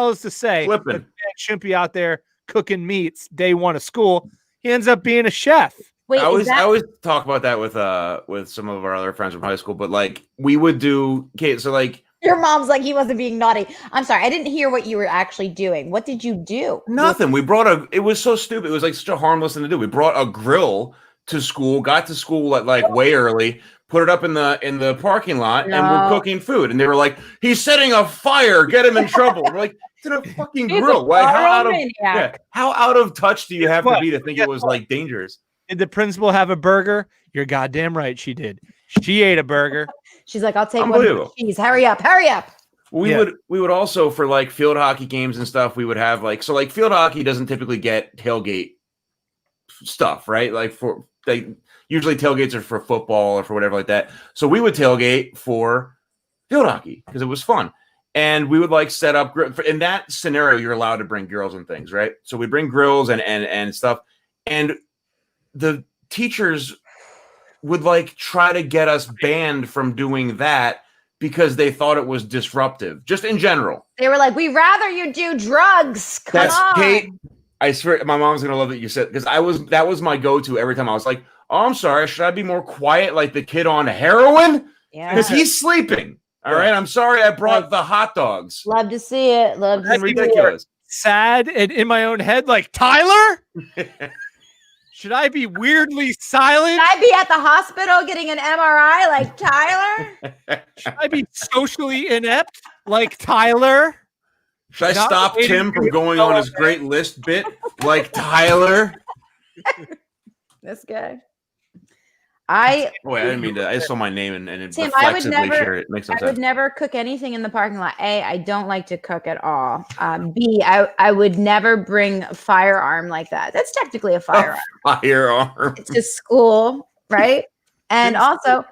is to say that Flipping. man shouldn't be out there cooking meats day one of school? He ends up being a chef. Wait, I always talk about that with some of our other friends from high school, but like we would do so like your mom's like, he wasn't being naughty. I'm sorry, I didn't hear what you were actually doing. What did you do? nothing. We brought it was so stupid. It was like such a harmless thing to do. We brought a grill to school, got to school at like way early, put it up in the parking lot, and we're cooking food. And they were like, he's setting a fire, get him in trouble. We're like, it's in a fucking grill. Like, how out of touch do you have to be to think it was like dangerous? Did the principal have a burger? You're goddamn right she did. She ate a burger. She's like, I'll take one of cheese. Hurry up. We would also, for like field hockey games and stuff, we would have like field hockey doesn't typically get tailgate stuff, right? Like usually tailgates are for football or for whatever like that. So we would tailgate for field hockey because it was fun. And we would like set up in that scenario, you're allowed to bring grills and things, right? So we bring grills and stuff. And the teachers would like try to get us banned from doing that because they thought it was disruptive, just in general. They were like, we'd rather you do drugs. Come on. Kate, I swear my mom's gonna love that you said, because that was my go-to every time. I was like, oh, I'm sorry, should I be more quiet like the kid on heroin? Yeah. Because he's sleeping. All right. I'm sorry I brought the hot dogs. Love to see it. That's ridiculous. Sad and in my own head, like, Tyler? Should I be weirdly silent? Should I be at the hospital getting an MRI like Tyler? Should I be socially inept like Tyler? Should I stop Tim from going on his great list bit like Tyler? This guy. Wait, I didn't mean to. I saw my name and it Tim, reflexively sure it makes no sense. I would never cook anything in the parking lot. A, I don't like to cook at all. B, I would never bring a firearm like that. That's technically a firearm. Firearm. It's just school, right? And also,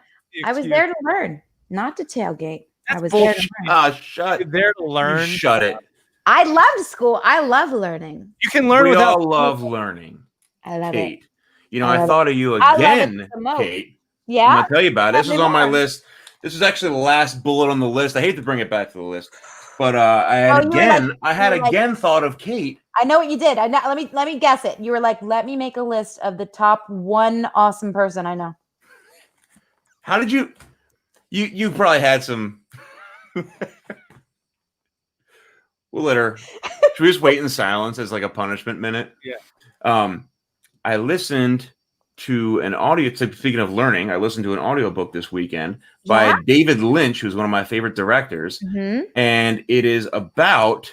I was there to learn, not to tailgate. That's I was there to learn. Shut. You're there to learn. Shut it. I loved school. I love learning. You can learn we without. all love learning. I love Kate. it. You know, I thought of you again, Kate. Yeah. I'm gonna tell you about it. This is on my list. This is actually the last bullet on the list. I hate to bring it back to the list, but I had again thought of Kate. I know what you did. Let me guess it. You were like, let me make a list of the top one awesome person I know. How did you? You probably had some. We'll let her. Should we just wait in silence as like a punishment minute? Yeah. I listened to an audio. Speaking of learning, I listened to an audiobook this weekend by David Lynch, who's one of my favorite directors, and it is about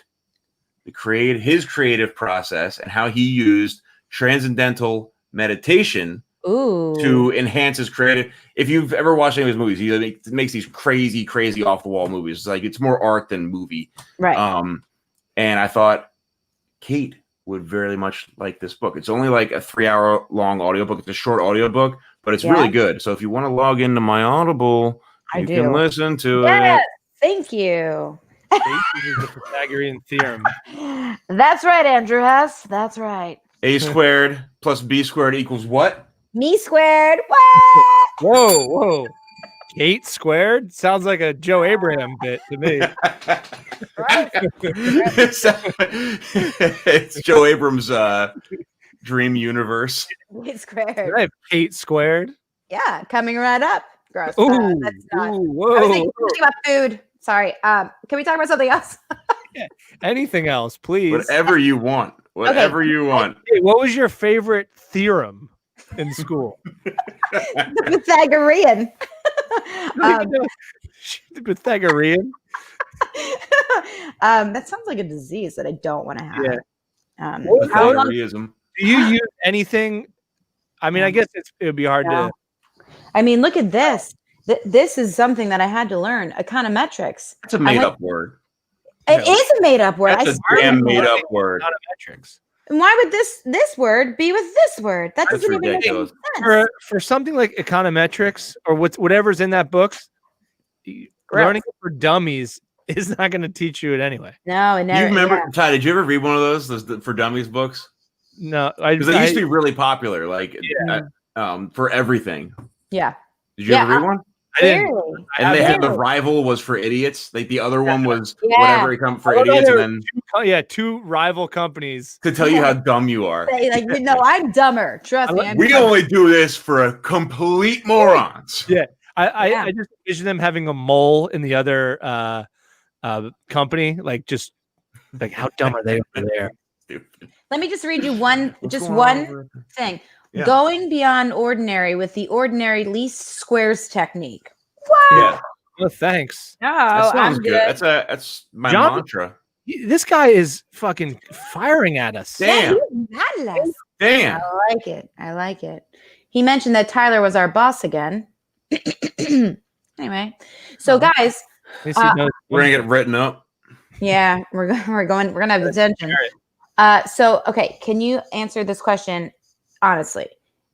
his creative process and how he used transcendental meditation to enhance his creative. If you've ever watched any of his movies, he makes these crazy off the wall movies. It's like it's more art than movie, right? And I thought Kate would very much like this book. It's only like a 3-hour long audiobook. It's a short audiobook, but it's really good. So if you want to log into my Audible, you can listen to it. Thank you. This is the Pythagorean theorem. That's right, Andrew Hess. That's right. A squared plus B squared equals what? Me squared. What? Whoa. Kate squared? Sounds like a Joe Abraham bit to me. It's Joe Abrams' dream universe. Kate squared. Did I have Kate squared? Yeah, coming right up. Gross. Ooh, that's not. whoa. I was thinking about food. Sorry. Can we talk about something else? Anything else, please? Whatever you want. Whatever you want. Hey, what was your favorite theorem in school? The Pythagorean. The Pythagorean. That sounds like a disease that I don't want to have. Yeah. Pythagoreanism. Do you use anything? I mean, I guess it would be hard to. I mean, look at this. This is something that I had to learn. Econometrics. That's a made-up word. It is a made-up word. That's a damn made-up word. Econometrics. And why would this word be with this word? That doesn't even make any sense. For something like econometrics or whatever's in that book, learning it for dummies is not going to teach you it anyway. No, it never. You remember, Ty? Did you ever read one of those for dummies books? No, because they used to be really popular, like for everything. Yeah. Did you ever read one? Barely. And they had the Barely. rival was for idiots. Like the other one was Yeah. whatever it come for idiots, and then two rival companies to tell you how dumb you are. Say, like, no, I'm dumber. Trust me. I'm We dumber. only do this for a complete morons. Yeah. I just envision them having a mole in the other company, like just like how dumb are they over there? Let me just read you one thing. Yeah. Going beyond ordinary with the ordinary least squares technique. Wow. Yeah. Well, thanks. Oh, That sounds I'm good. That's my John- mantra. This guy is fucking firing at us. Damn. Damn. I like it. He mentioned that Tyler was our boss again. Anyway, so guys, At least he knows- We're gonna get written up. yeah, we're gonna have detention. So okay, can you answer this question honestly?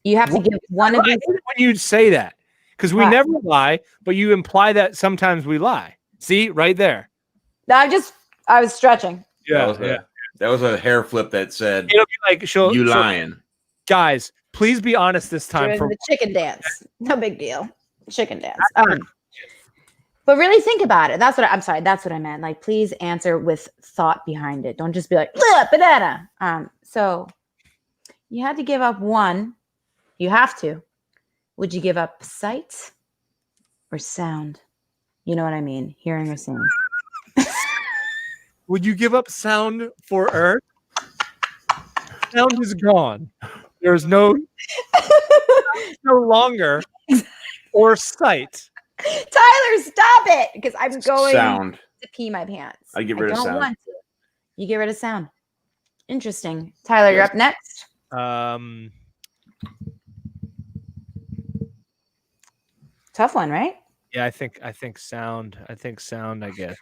You have to give one of I these. hate it when you say that because we What? never lie, but you imply that sometimes we lie. See, right there. I was stretching. That was a hair flip that said It'll be like you lying. Guys, please be honest this time. Doing the chicken dance. No big deal. Chicken dance. But really think about it. That's what I meant. Like, please answer with thought behind it. Don't just be like, banana. So you had to give up one. You have to. Would you give up sight or sound? You know what I mean? Hearing or seeing. Would you give up sound for Earth? Sound is gone. There's no longer or sight. Tyler, stop it! Because I'm going Sound. to pee my pants. I get rid of sound. Want to. You get rid of sound. Interesting. Tyler, you're up next. Tough one, right? Yeah, I think sound. I guess.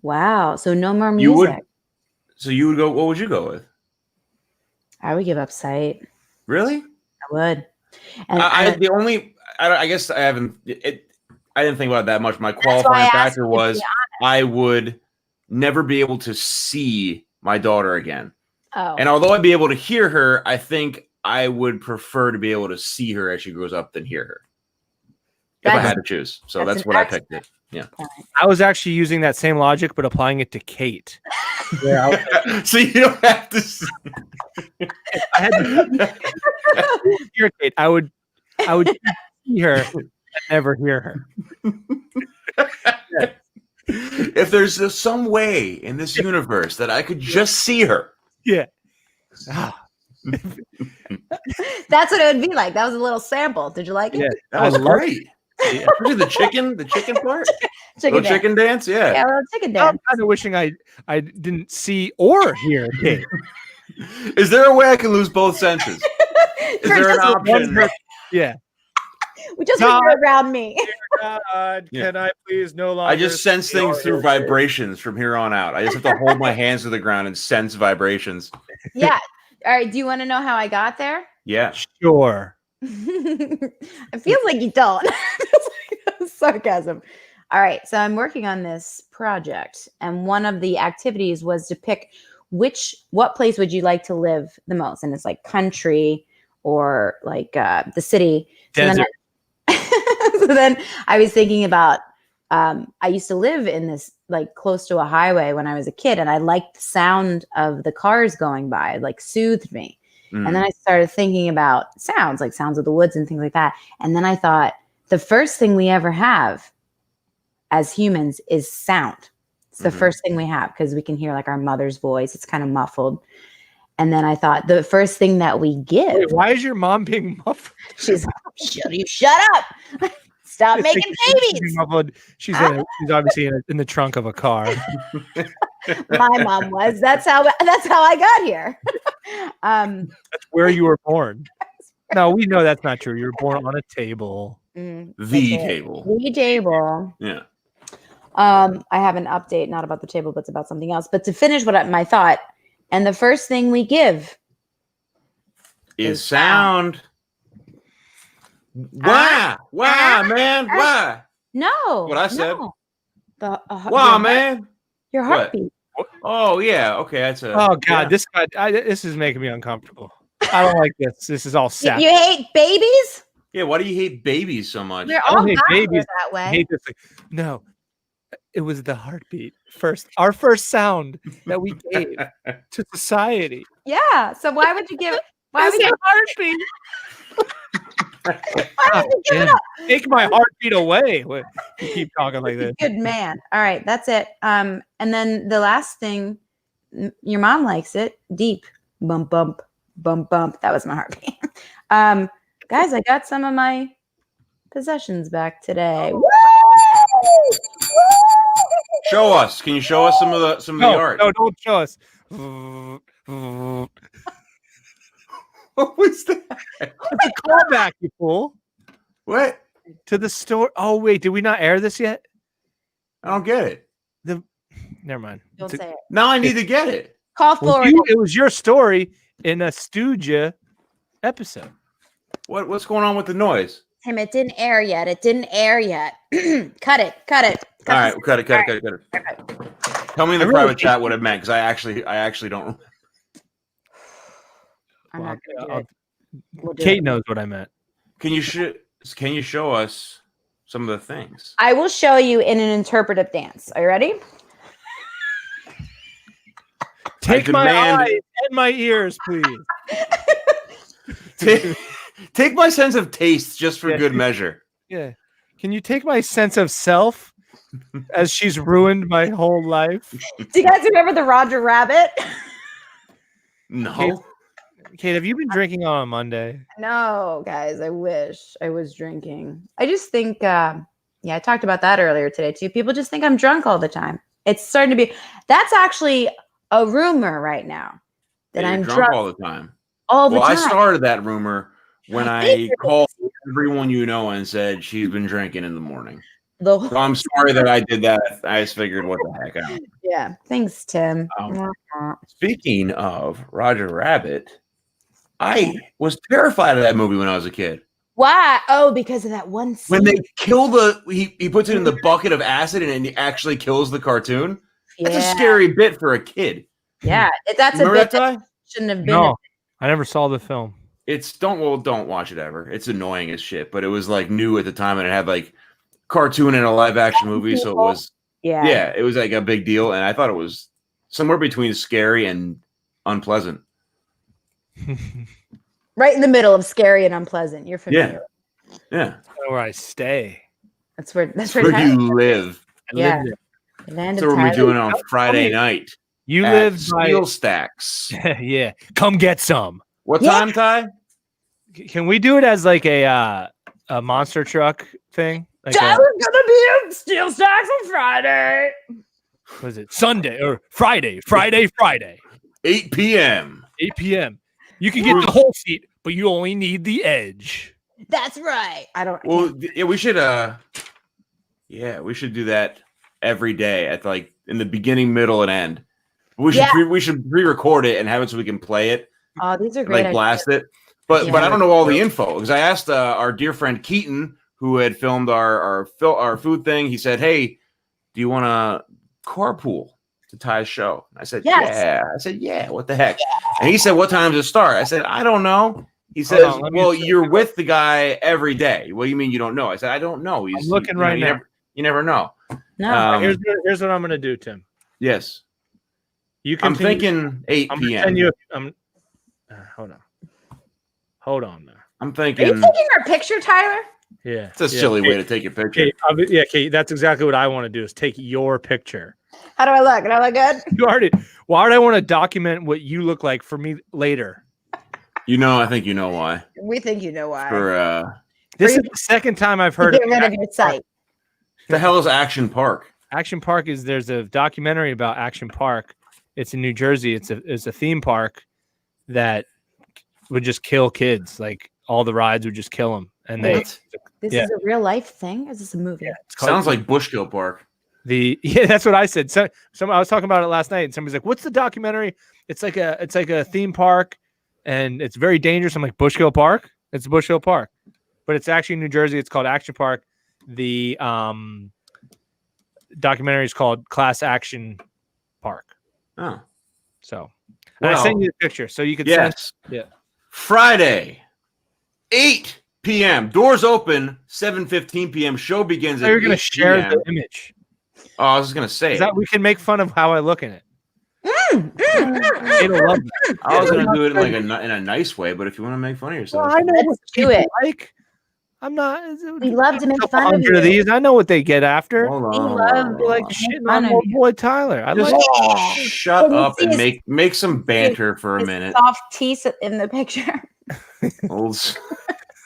Wow. So no more music. You would go. What would you go with? I would give up sight. Really? I would. And I guess I haven't. I didn't think about it that much. My qualifying factor was I would never be able to see my daughter again. Oh. And although I'd be able to hear her, I think I would prefer to be able to see her as she grows up than hear her. If I had to choose. So that's what I picked it. Yeah. I was actually using that same logic, but applying it to Kate. So you don't have to see. I had to hear Kate. I would see her and never hear her. If there's some way in this universe that I could just see her. Yeah. That's what it would be like. That was a little sample. Did you like it? Yeah, that was great. Especially the chicken part. Chicken dance. Yeah. Yeah, a little chicken dance. I'm kind of wishing I didn't see or hear Kate. Is there a way I can lose both senses? Is there an option? Yeah. We just want you around me. God, can I please no longer? I just sense things through vibrations from here on out. I just have to hold my hands to the ground and sense vibrations. Yeah. All right. Do you want to know how I got there? Yeah. Sure. It feels like you don't. Sarcasm. All right. So I'm working on this project, and one of the activities was to pick what place would you like to live the most? And it's like country or like the city. Desert. So then I was thinking about, I used to live in this, like close to a highway when I was a kid, and I liked the sound of the cars going by. It, like, soothed me. And then I started thinking about sounds, like sounds of the woods and things like that. And then I thought, the first thing we ever have as humans is sound. It's the first thing we have, because we can hear like our mother's voice. It's kind of muffled. And then I thought, the first thing that we give. Wait, why is your mom being muffled? She's shut up. Stop making babies. She's obviously in the trunk of a car. My mom was. That's how I got here. That's where you were born. No, we know that's not true. You were born on a table. The table. The table. Yeah. I have an update, not about the table, but it's about something else. But to finish my thought, and the first thing we give is sound. Why, man? Why? No. What I said. No. Wow, man. Your heartbeat. What? Oh yeah. Okay, that's a. Oh God, yeah. this guy. This is making me uncomfortable. I don't like this. This is all sad. You hate babies? Yeah, why do you hate babies so much? We're I all don't hate babies babies. that I way. hate this thing. No, it was the heartbeat first. Our first sound that we gave to society. Yeah. So why would you give? Why would It's you? a heartbeat. Why would you give it up? Take my heartbeat away. You keep talking like this. Good man. All right, that's it. And then the last thing, your mom likes it. Deep. Bump, bump, bump, bump. That was my heartbeat. Guys, I got some of my possessions back today. Woo! Show us. Can you show us some of the art? No, don't show us. What was that? It's a callback, you fool. What? To the store. Oh, wait. Did we not air this yet? I don't get it. Never mind. Don't say it. Now I need to get it. Call Florida. It was your story in a Stooja episode. What's going on with the noise? Tim, it didn't air yet. It didn't air yet. Cut it. Cut it. All right, cut it. Tell me in the private chat what it meant, because I actually don't. I'm not gonna do it. We'll do Kate it. knows what I meant. Can you show us some of the things? I will show you in an interpretive dance. Are you ready? Take my eyes and my ears, please. Take my sense of taste just for good measure. Yeah. Can you take my sense of self as she's ruined my whole life? Do you guys remember the Roger Rabbit? No. Kate, have you been drinking on a Monday? No, guys, I wish I was drinking. I just think, I talked about that earlier today too. People just think I'm drunk all the time. It's starting to be, that's actually a rumor right now that I'm drunk all the time. All the time. I started that rumor when I called everyone you know and said she's been drinking in the morning. So I'm sorry that I did that. I just figured, what the heck? Yeah. Thanks, Tim. Speaking of Roger Rabbit, I was terrified of that movie when I was a kid. Why? Oh, because of that one scene. When they kill he puts it in the bucket of acid and he actually kills the cartoon. That's a scary bit for a kid. Yeah, that's a bit that shouldn't have been. No, I never saw the film. Don't watch it ever. It's annoying as shit. But it was like new at the time, and it had like cartoon and a live action movie, so it was it was like a big deal, and I thought it was somewhere between scary and unpleasant. Right in the middle of scary and unpleasant. You're familiar. Yeah. That's where I stay. That's where you live. Yeah. That's what we're doing on Friday night. You live by Steel Stacks. Yeah. Come get some. What time, Ty? Can we do it as like a monster truck thing? Like we're gonna be at Steel Stacks on Friday. Was it Sunday or Friday? Friday. 8 p.m. 8 p.m. You can get the whole seat, but you only need the edge. That's right. We should we should do that every day at like in the beginning, middle, and end. We should pre-record it and have it so we can play it. Oh, these are great. Like blast it. But I don't know all the info because I asked our dear friend Keaton, who had filmed our food thing. He said, "Hey, do you want to carpool to Ty's show?" I said, "Yeah." I said, "Yeah." What the heck? And he said, "What time does it start?" I said, "I don't know." He says, "Well, you're with the guy every day." What do you mean you don't know? I said, "I don't know." I'm looking right now. You never know. No. Here's what I'm gonna do, Tim. Yes. I'm thinking 8 p.m. Hold on there. I'm thinking. Are you taking our picture, Tyler? Yeah. It's a silly way to take your picture. Kate, that's exactly what I want to do is take your picture. How do I look? Do I look good? Why would I want to document what you look like for me later? I think you know why. We think you know why. This is the second time I've heard get rid of your site. The hell is Action Park? Action Park there's a documentary about Action Park. It's in New Jersey. It's a theme park that would just kill kids. Like all the rides would just kill them. And this is a real life thing? Or is this a movie? Yeah, sounds like Bushkill Park. That's what I said. So I was talking about it last night, and somebody's like, "What's the documentary?" It's like a theme park, and it's very dangerous. I'm like, Bushkill Park. It's Bushkill Park, but it's actually in New Jersey. It's called Action Park. The documentary is called Class Action Park. Oh, so I sent you the picture so you could. Yes. Yeah. Friday, 8 p.m. Doors open 7:15 p.m. Show begins at 8 You're going to share p.m. the image. Oh, I was just going to say we can make fun of how I look in it. It'll love that. I was going to do it in like in a nice way, but if you want to make fun of yourself, well, I know what do people it. like. I'm not. We love to make fun of you. Of these, I know what they get after. Hold We on, love They're like shitting on old boy Tyler. I just like. shut Can you up see and his- make some banter for a His minute. soft teeth in the picture. Old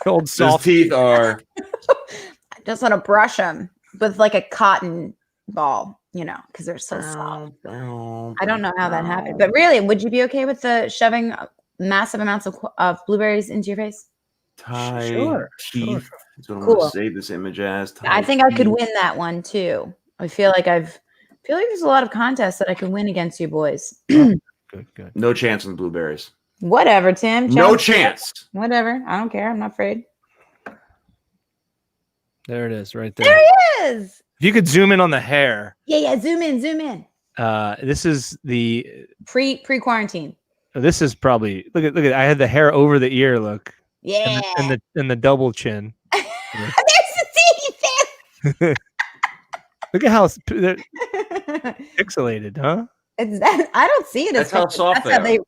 Old soft teeth are. I just want to brush them with like a cotton ball, because they're so soft. I don't know how that happened, but really, would you be okay with the shoving massive amounts of blueberries into your face? Sure. Teeth. That's what I'm Cool. going to save this image as. I think I could win that one too. I feel like there's a lot of contests that I could win against you boys. Good. No chance on the blueberries. Whatever, Tim. No chance. Whatever. I don't care. I'm not afraid. There it is, right there. There he is. If you could zoom in on the hair. Yeah. Zoom in. This is the pre-quarantine. This is probably look at. I had the hair over the ear. Look. Yeah. And the double chin. There's the teeth. Look at how they're pixelated, huh? I don't see it as That's how soft they are. they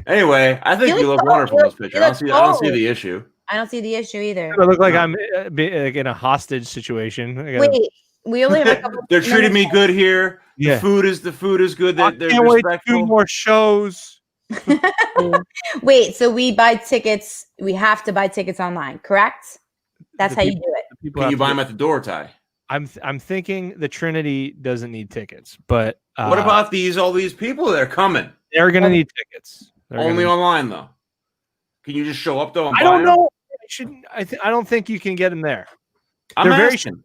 Anyway, I think you look wonderful in this picture. I don't see the issue. I don't see the issue either. I look like I'm like in a hostage situation. Wait, we only have a couple. They're treating me good here. Yeah. The food is good. I They're can't wait respectful. to do more shows. Wait, so we buy tickets. We have to buy tickets online, correct? That's how you do it. Can you buy them at the door, Ty? I'm thinking the Trinity doesn't need tickets, but What about all these people that are coming? They're gonna need tickets. Only online though. Can you just show up though? And I don't know. I don't think you can get them there. I'm They're asking.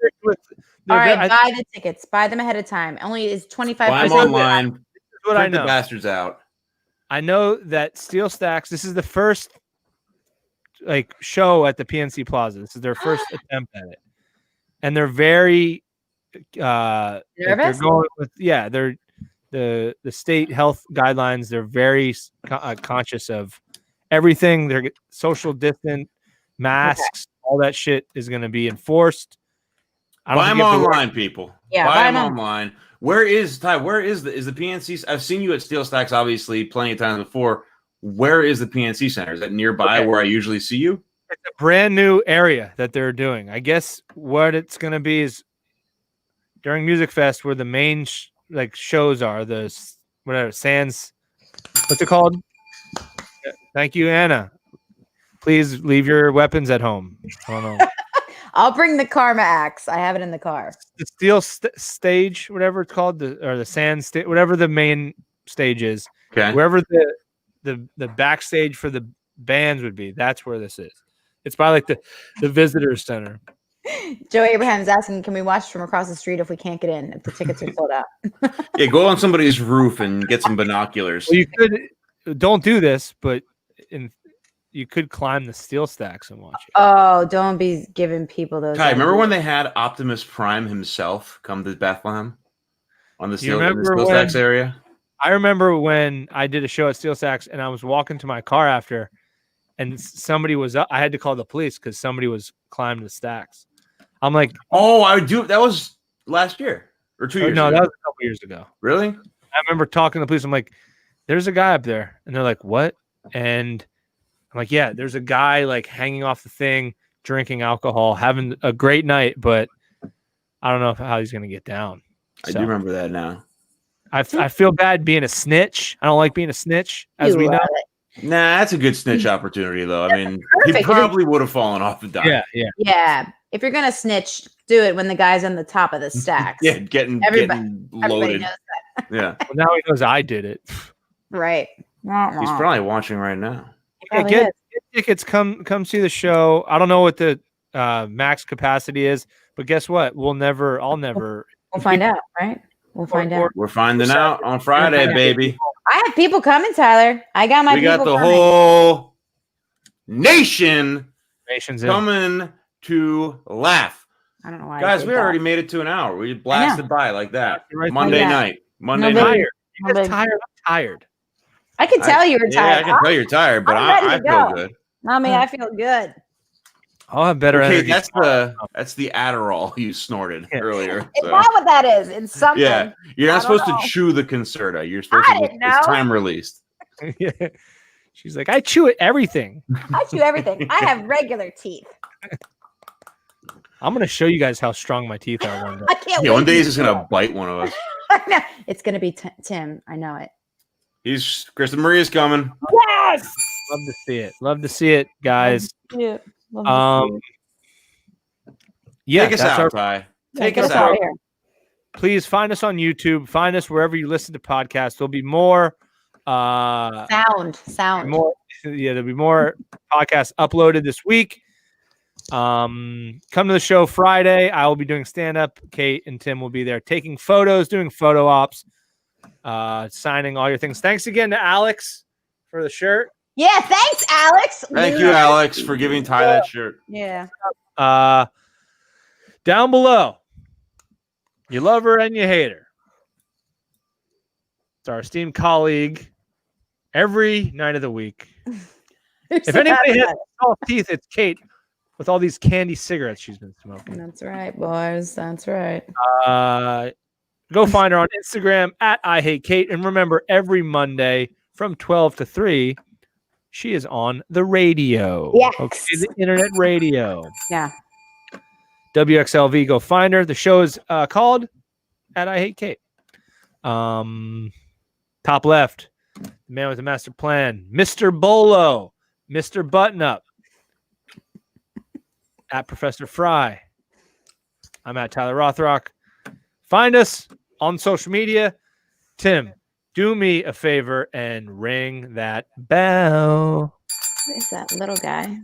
All right, buy the tickets. Buy them ahead of time. Only is 25%. Buy them online. This is what I know. The bastards out. I know that Steel Stacks. This is the first show at the PNC Plaza. This is their first attempt at it, and they're very nervous. They're going with they're the state health guidelines. They're very conscious of everything. They're social distant, masks, all that shit is going to be enforced. Buy them online, people. Yeah, buy them online. Where is Ty? Where is the PNC? I've seen you at Steel Stacks, obviously, plenty of times before. Where is the PNC Center? Is that nearby where I usually see you? It's a brand new area that they're doing. I guess what it's going to be is during Music Fest, where the main shows are, the Sands. What's it called? Thank you, Anna. Please leave your weapons at home. I don't know. I'll bring the Karma axe. I have it in the car. The Steel Stage, whatever it's called, or the Sand Stage, whatever the main stage is. Okay. Wherever the backstage for the bands would be, that's where this is. It's by the visitor center. Joe Abraham's asking, can we watch from across the street if we can't get in, if the tickets are sold out? Yeah, go on somebody's roof and get some binoculars. Well, you could don't do this, but you could climb the Steel Stacks and watch it. Oh, don't be giving people those. Ty, remember when they had Optimus Prime himself come to Bethlehem on the Steel Stacks area? I remember when I did a show at Steel Stacks and I was walking to my car after, and somebody was up. I had to call the police because somebody was climbing the stacks. I'm like, oh, I would do. That was last year or 2 years ago. No, that was a couple years ago. Really? I remember talking to the police. I'm like, there's a guy up there. And they're like, what? And I'm like, yeah, there's a guy hanging off the thing, drinking alcohol, having a great night, but I don't know how he's going to get down. I do remember that now. I feel bad being a snitch. I don't like being a snitch, as we know. Nah, that's a good snitch opportunity, though. I mean, he probably would have fallen off the dime. Yeah. If you're gonna snitch, do it when the guy's on the top of the stacks. Yeah, getting loaded. Everybody knows that. Yeah. Well, now he knows I did it. Right. He's probably watching right now. Get tickets. Come see the show. I don't know what the max capacity is, but guess what? I'll never. We'll find out, right? We'll find out. We're finding out on Friday, baby. I have people coming, Tyler. I got my. We got the whole nation's in. coming to laugh. I don't know why. Guys, we already made it to an hour. We blasted by like that. Monday night. Monday night. You're tired. I'm tired. I can tell you're tired. Yeah, I can tell you're tired, but I feel good. Mommy, I feel good. I'll have better Okay, energy. that's the Adderall you snorted earlier. It's So. not what that is. It's something. Yeah, you're not supposed know. to chew the Concerta. You're supposed to. didn't know. It's time released. Yeah. She's like, I chew everything. I chew everything. I have regular teeth. I'm gonna show you guys how strong my teeth are one day. I can't. Yeah, wait one day to he's just see gonna it. bite one of us. No, it's gonna be Tim. I know it. He's Kristen Maria's coming. Yes. Love to see it. Love to see it, guys. Yeah. Yeah, Take us that's out, our. Ty. Yeah, Take get us out out. of here. Please find us on YouTube. Find us wherever you listen to podcasts. There'll be more. Sound. More. Yeah, there'll be more podcasts uploaded this week. Come to the show Friday. I will be doing stand-up. Kate and Tim will be there taking photos, doing photo ops, signing all your things. Thanks again to Alex for the shirt. Yeah, thanks, Alex. Thank you, Alex, for giving Ty that shirt. Yeah. Down below, you love her and you hate her. It's our esteemed colleague every night of the week. If anybody has soft teeth, it's Kate with all these candy cigarettes she's been smoking. That's right, boys. That's right. Go find her on Instagram at I Hate Kate. And remember, every Monday from 12 to 3, she is on the radio. Yes. Okay, the internet radio. Yeah. WXLV, go find her. The show is called At I Hate Kate. Top left, the man with the master plan, Mr. Bolo, Mr. Button Up, at Professor Fry. I'm at Tyler Rothrock. Find us on social media. Tim, do me a favor and ring that bell. Who is that little guy?